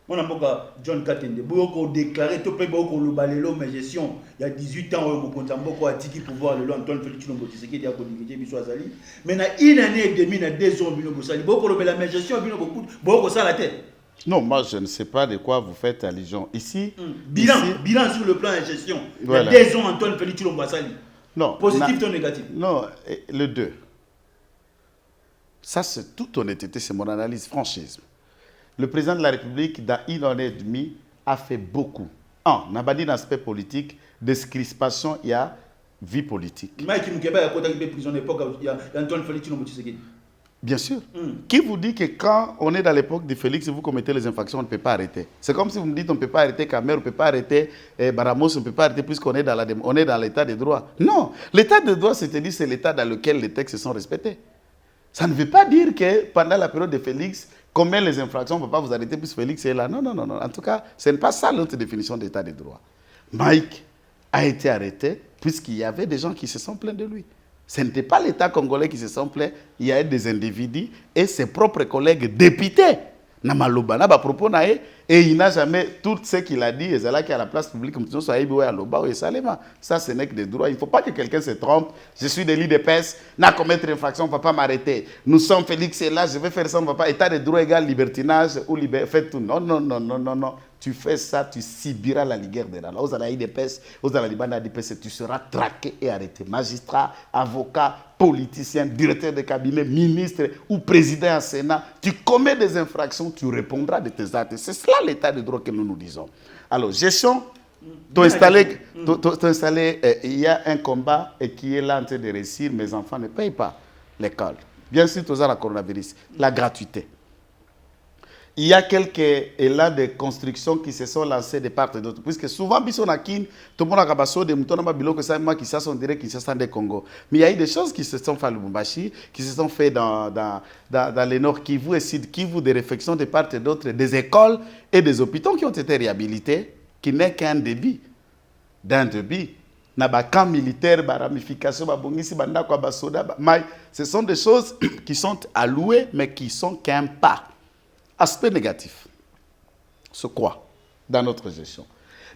Mon avocat John Katende, beaucoup déclaré, tout le monde le balélo, mais gestion, il y a 18 ans, on a beaucoup à tiki pouvoir le Antoine Félix Tshilombo Tshisekedi a codifié Bissou Azali. Mais dans une année et demie, il y a 2 ans, beaucoup le la gestion, beaucoup ça la tête. Non, moi je ne sais pas de quoi vous faites allusion. Ici, bilan sur le plan de gestion. Voilà. Il y a 2 ans, Antoine Félix Tshilombo Azali. Non. Positif ou négatif? Non, le 2. Ça, c'est toute honnêteté, c'est mon analyse, franchisme. Le président de la République, dans 1 an et demi, a fait beaucoup. On n'a pas dit l'aspect politique, descrispation, il y a vie politique. Mike Mukeba, il y a prison d'époque, il y a Antoine Félix Tshilombo Tshisekedi. Bien sûr. Qui vous dit que quand on est dans l'époque de Félix et vous commettez les infractions, on ne peut pas arrêter? C'est comme si vous me dites on ne peut pas arrêter Kamer, on ne peut pas arrêter Baramos, on ne peut pas arrêter puisqu'on est dans l'état de droit. Non, l'état de droit, c'est-à-dire c'est l'état dans lequel les textes sont respectés. Ça ne veut pas dire que pendant la période de Félix, combien les infractions, on ne peut pas vous arrêter puisque Félix est là. Non, non, non, non. En tout cas, ce n'est pas ça l'autre définition d'état de droit. Mike a été arrêté puisqu'il y avait des gens qui se sont plaints de lui. Ce n'était pas l'État congolais qui se sont plaints, il y a des individus et ses propres collègues députés. Et il n'a jamais, tout ce qu'il a dit, et c'est là qu'à la place publique, ça, ce n'est que des droits. Il ne faut pas que quelqu'un se trompe. Je suis de l'IDPS, n'a commettre infraction, on ne va pas m'arrêter. Nous sommes Félix et là, je vais faire ça, on ne va pas. État de droit égal, libertinage ou faites tout. Non, non, non, non, non, non. Tu fais ça, tu subiras la guerre de la loi. Aux l'IDPS, aux l'IDPS, tu seras traqué et arrêté. Magistrat, avocat, politicien, directeur de cabinet, ministre ou président en Sénat, tu commets des infractions, tu répondras de tes actes. C'est cela l'état de droit que nous nous disons. Alors, gestion, il y a un combat et qui est là en train de réussir, mes enfants ne payent pas l'école. Bien sûr, tout ça, la coronavirus, la gratuité. il y a quelques élans de construction qui se sont lancés de part et d'autre. Puisque souvent, tout le monde a rabassé des moutons, qui sont direct qui sont des Congo. Mais il y a eu des choses qui se sont faites à Lubumbashi, qui se sont faites dans les Nord Kivu et Sud Kivu, des réflexions de part et d'autre, des écoles et des hôpitaux qui ont été réhabilités, qui n'est qu'un débit. D'un débit. Camp militaire, ramification, ce sont des choses qui sont allouées, mais qui sont qu'un pas. Aspect négatif. C'est quoi dans notre gestion?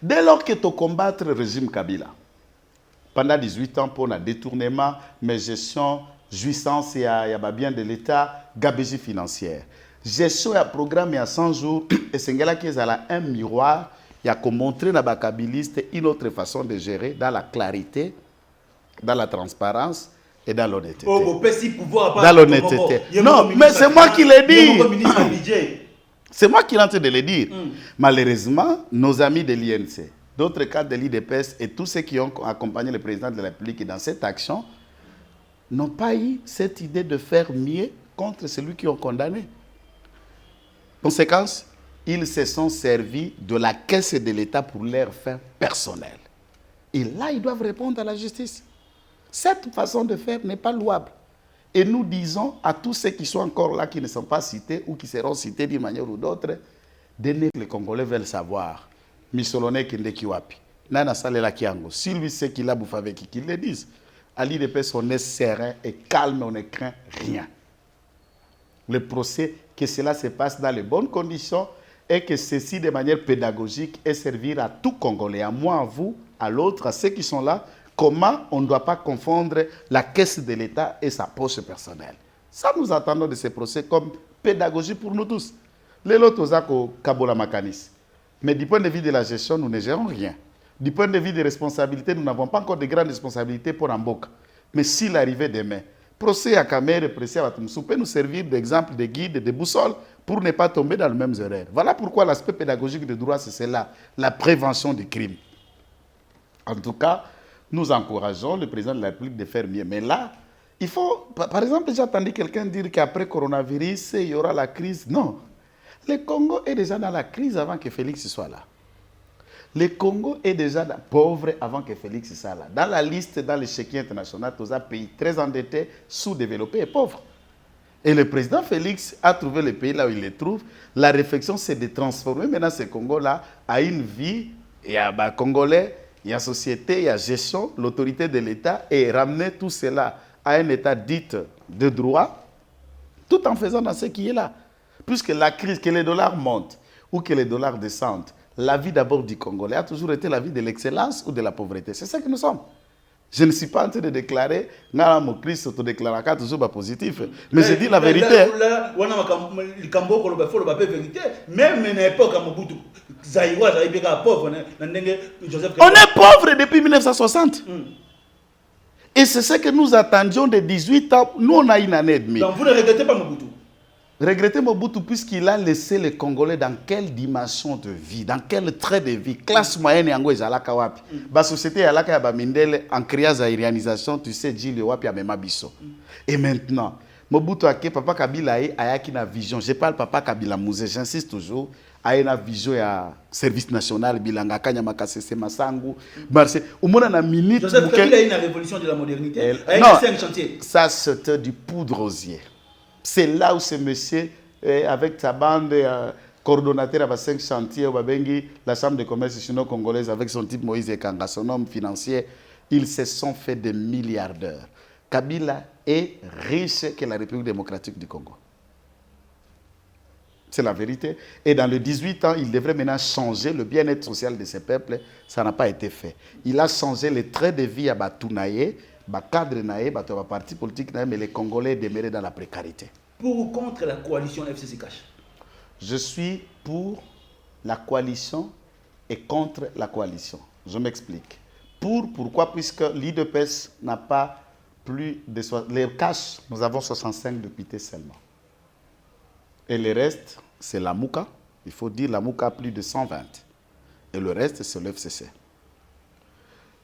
Dès lors que tu combattre le régime Kabila, pendant 18 ans pour le détournement, mais gestion, jouissance, il y a bien de l'État, gabégie financière. Gestion et programme il y a 100 jours, et c'est là qu'il y a un miroir. Il y a qu'à montrer dans les kabilistes une autre façon de gérer dans la clarité, dans la transparence et dans l'honnêteté. Dans l'honnêteté. Non, mais c'est moi qui l'ai dit. C'est moi qui l'ai en train de le dire. Malheureusement, nos amis de l'INC, d'autres cadres de l'IDPS et tous ceux qui ont accompagné le président de la République dans cette action n'ont pas eu cette idée de faire mieux contre celui qui ont condamné. Conséquence, ils se sont servis de la caisse de l'État pour leurs fins personnelles. Et là, ils doivent répondre à la justice. Cette façon de faire n'est pas louable. Et nous disons à tous ceux qui sont encore là, qui ne sont pas cités ou qui seront cités d'une manière ou d'autre, dès que les Congolais veulent savoir, Missolone Kindekiwapi, Nana Salela Kiango, si lui sait qu'il a bouffé avec qui, qu'il le dise. À l'IDPS, on est serein et calme, on ne craint rien. Le procès, que cela se passe dans les bonnes conditions, et que ceci, de manière pédagogique, est servir à tout Congolais, à moi, à vous, à l'autre, à ceux qui sont là, comment on ne doit pas confondre la caisse de l'État et sa poche personnelle. Ça, nous attendons de ces procès comme pédagogie pour nous tous. Les lotos au Kabola Makanis. Mais du point de vue de la gestion, nous ne gérons rien. Du point de vue des responsabilités, nous n'avons pas encore de grandes responsabilités pour Mboka. Mais s'il arrivait demain, procès à Kamere, procès à Batumsou peut nous servir d'exemple, de guide, de boussole pour ne pas tomber dans les mêmes erreurs. Voilà pourquoi l'aspect pédagogique du droit, c'est cela, la prévention du crime. En tout cas, nous encourageons le président de la République de faire mieux. Mais là, il faut... Par exemple, j'ai entendu quelqu'un dire qu'après coronavirus, il y aura la crise. Non. Le Congo est déjà dans la crise avant que Félix soit là. Le Congo est déjà pauvre avant que Félix soit là. Dans la liste, dans l'échiquier international, tous les pays très endettés, sous-développés et pauvres. Et le président Félix a trouvé le pays là où il le trouve. La réflexion, c'est de transformer maintenant ce Congo-là à une vie. Il y a Congolais, il y a société, il y a gestion, l'autorité de l'État et ramener tout cela à un État dit de droit, tout en faisant dans ce qui est là. Puisque la crise, que les dollars montent ou que les dollars descendent, la vie d'abord du Congolais a toujours été la vie de l'excellence ou de la pauvreté. C'est ça que nous sommes. Je ne suis pas en train de déclarer, mon Christ autodéclarera toujours pas positif. Mais je dis la vérité. Même à l'époque, on est pauvre depuis 1960. Et c'est ce que nous attendions de 18 ans. Nous, on a une année et demie. Donc vous ne regrettez pas Mobutu? Regrettez Mobutu puisqu'il a laissé les Congolais dans quelle dimension de vie, dans quel trait de vie, classe moyenne yango ezalaka wapi. Ba société yalaka ya ba mindele en créant zairianisation, tu sais dit le wapi amema biso. Et maintenant, Mobutu ake papa Kabila ayaki na vision. Je parle papa Kabila Mouzé, j'insiste toujours, a une vision ya service national bilanga kanya makasese masangu. Marché, au moins na minute Joseph Kabila a une révolution de la modernité. Non, ça c'était du poudre aux yeux. C'est là où ce monsieur, avec sa bande, coordonnateur à 5 chantiers, la Chambre de commerce chino-congolaise, avec son type Moïse Ekanga, son homme financier, ils se sont fait des milliardaires. Kabila est riche que la République démocratique du Congo. C'est la vérité. Et dans les 18 ans, il devrait maintenant changer le bien-être social de ces peuples. Ça n'a pas été fait. Il a changé les traits de vie à Batounaye, cadre naé, parti politique, mais les Congolais demeuraient dans la précarité. Pour ou contre la coalition FCC Cash? Je suis pour la coalition et contre la coalition. Je m'explique. Pourquoi? Puisque l'IDPS n'a pas plus de... Les Cash, nous avons 65 députés seulement. Et le reste, c'est la Mouka. Il faut dire la Mouka a plus de 120. Et le reste, c'est l'FCC.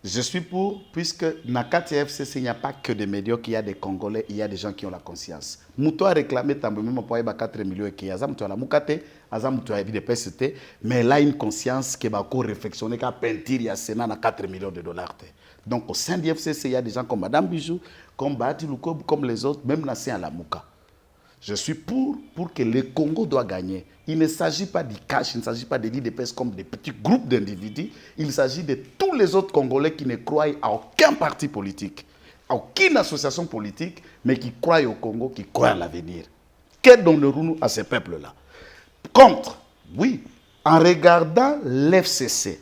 Je suis pour, puisque dans le FCC, il n'y a pas que des médiocres, il y a des Congolais, il y a des gens qui ont la conscience. Mouto a réclamé même pour 4 millions et qui a la moukate, des PST, mais là, une conscience qui va réflexionner, qui a peintir, il y a Sénat à 4 millions de dollars. Donc au sein du FCC, il y a des gens comme Madame Bijou, comme Bahati Lukob, comme les autres, même là, c'est à la Mouka. Je suis pour que le Congo doit gagner. Il ne s'agit pas du cash, il ne s'agit pas de l'IDPS comme des petits groupes d'individus. Il s'agit de tous les autres Congolais qui ne croient à aucun parti politique, à aucune association politique, mais qui croient au Congo, qui croient à l'avenir. Que donnerons-nous à ces peuples-là? Contre, oui, en regardant l'FCC,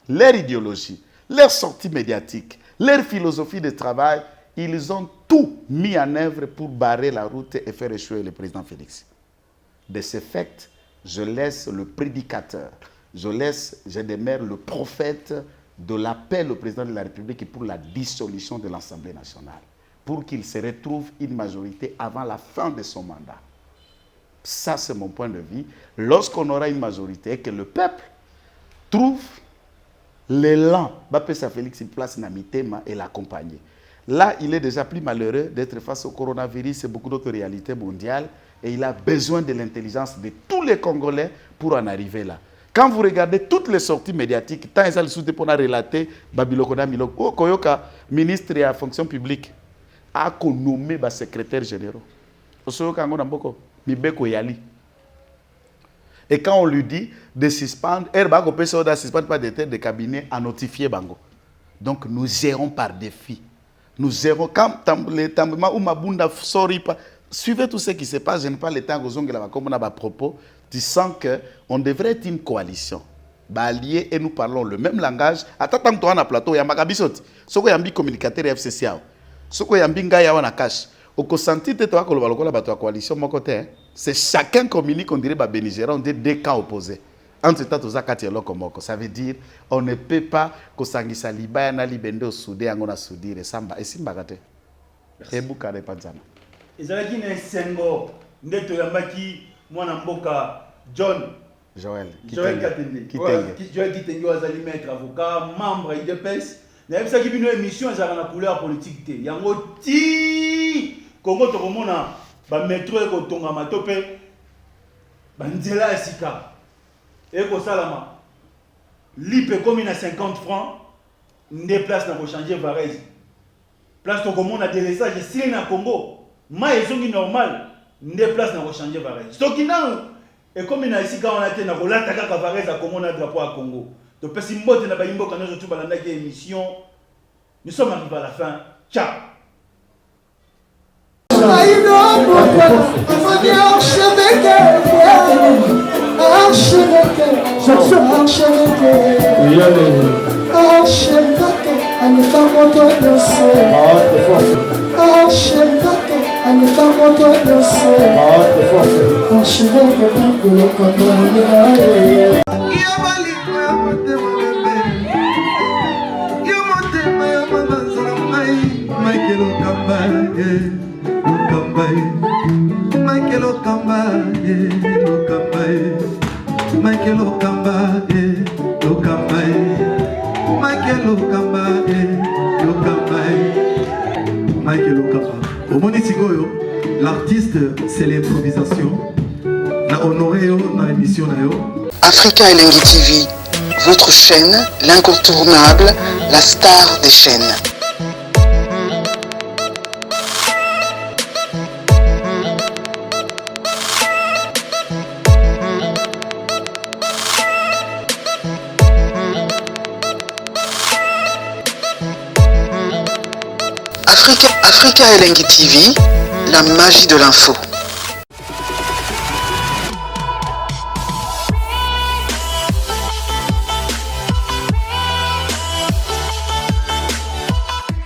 leur idéologie, leur sortie médiatique, leur philosophie de travail, ils ont tout mis en œuvre pour barrer la route et faire échouer le président Félix. De ce fait, je laisse le prédicateur, je demeure le prophète de l'appel au président de la République pour la dissolution de l'Assemblée nationale, pour qu'il se retrouve une majorité avant la fin de son mandat. Ça, c'est mon point de vue. Lorsqu'on aura une majorité et que le peuple trouve l'élan, Bapesa Félix une place dans Mitema et l'accompagner. Là, il est déjà plus malheureux d'être face au coronavirus et beaucoup d'autres réalités mondiales. Et il a besoin de l'intelligence de tous les Congolais pour en arriver là. Quand vous regardez toutes les sorties médiatiques, tant ils ont pour relater Babilokona Miloko, Koyoka, ministre de la fonction publique, a nommé le secrétaire général. Et quand on lui dit de suspendre, suspendre pas de tête de cabinet à notifier Bango. Donc nous gérons par défi. Nous gérons quand les temps où Mabunda sorry pas. Suivez tout ce qui se passe, je n'ai pas le temps comme on a propos. Tu sens qu'on devrait être une coalition. Alliés et nous parlons le même langage. Attends, toi, on a plateau, il y a Magabisot. Ce qu'il y a un communicateur FCC. Ce qu'il y a un bingaya on a cash. Au consenti, tu vois que la coalition, mon côté, c'est chacun communique, on dirait Bénigéra, on dit deux camps opposés. Entre ça veut dire on ne peut pas que Sangisa Liba na libende soudé angona soudire samba et simbagate. Et Bukare Panzana. Ezalaki na sengo ndeto yambaki mwana mboka Joël Katende. Joël Kitenge azali maître avocat, membre IDPS. Na yebisaki bino émission ezalaka na couleur politique te. Yango ti Congo tokomona ba métro e ko tonga matope ba nzela esika. Et pour ça, l'IP comme il a 50 francs, des places pour changer Varese. Place pour comment on a des laissages, c'est un Congo. Mais ils sont normal, des places pour changer Varese. Ce qui n'a et comme il a ici quand on a été dans l'attaque à Varese, à comment on a drapeau à Congo. Donc parce que mbote na baimbo quand nous sommes dans la émission, nous sommes arrivés à la fin. Ciao. L'artiste, c'est l'improvisation. Africa Elengi TV, votre chaîne, l'incontournable, la star des chaînes. Africa Elengi TV, la magie de l'info.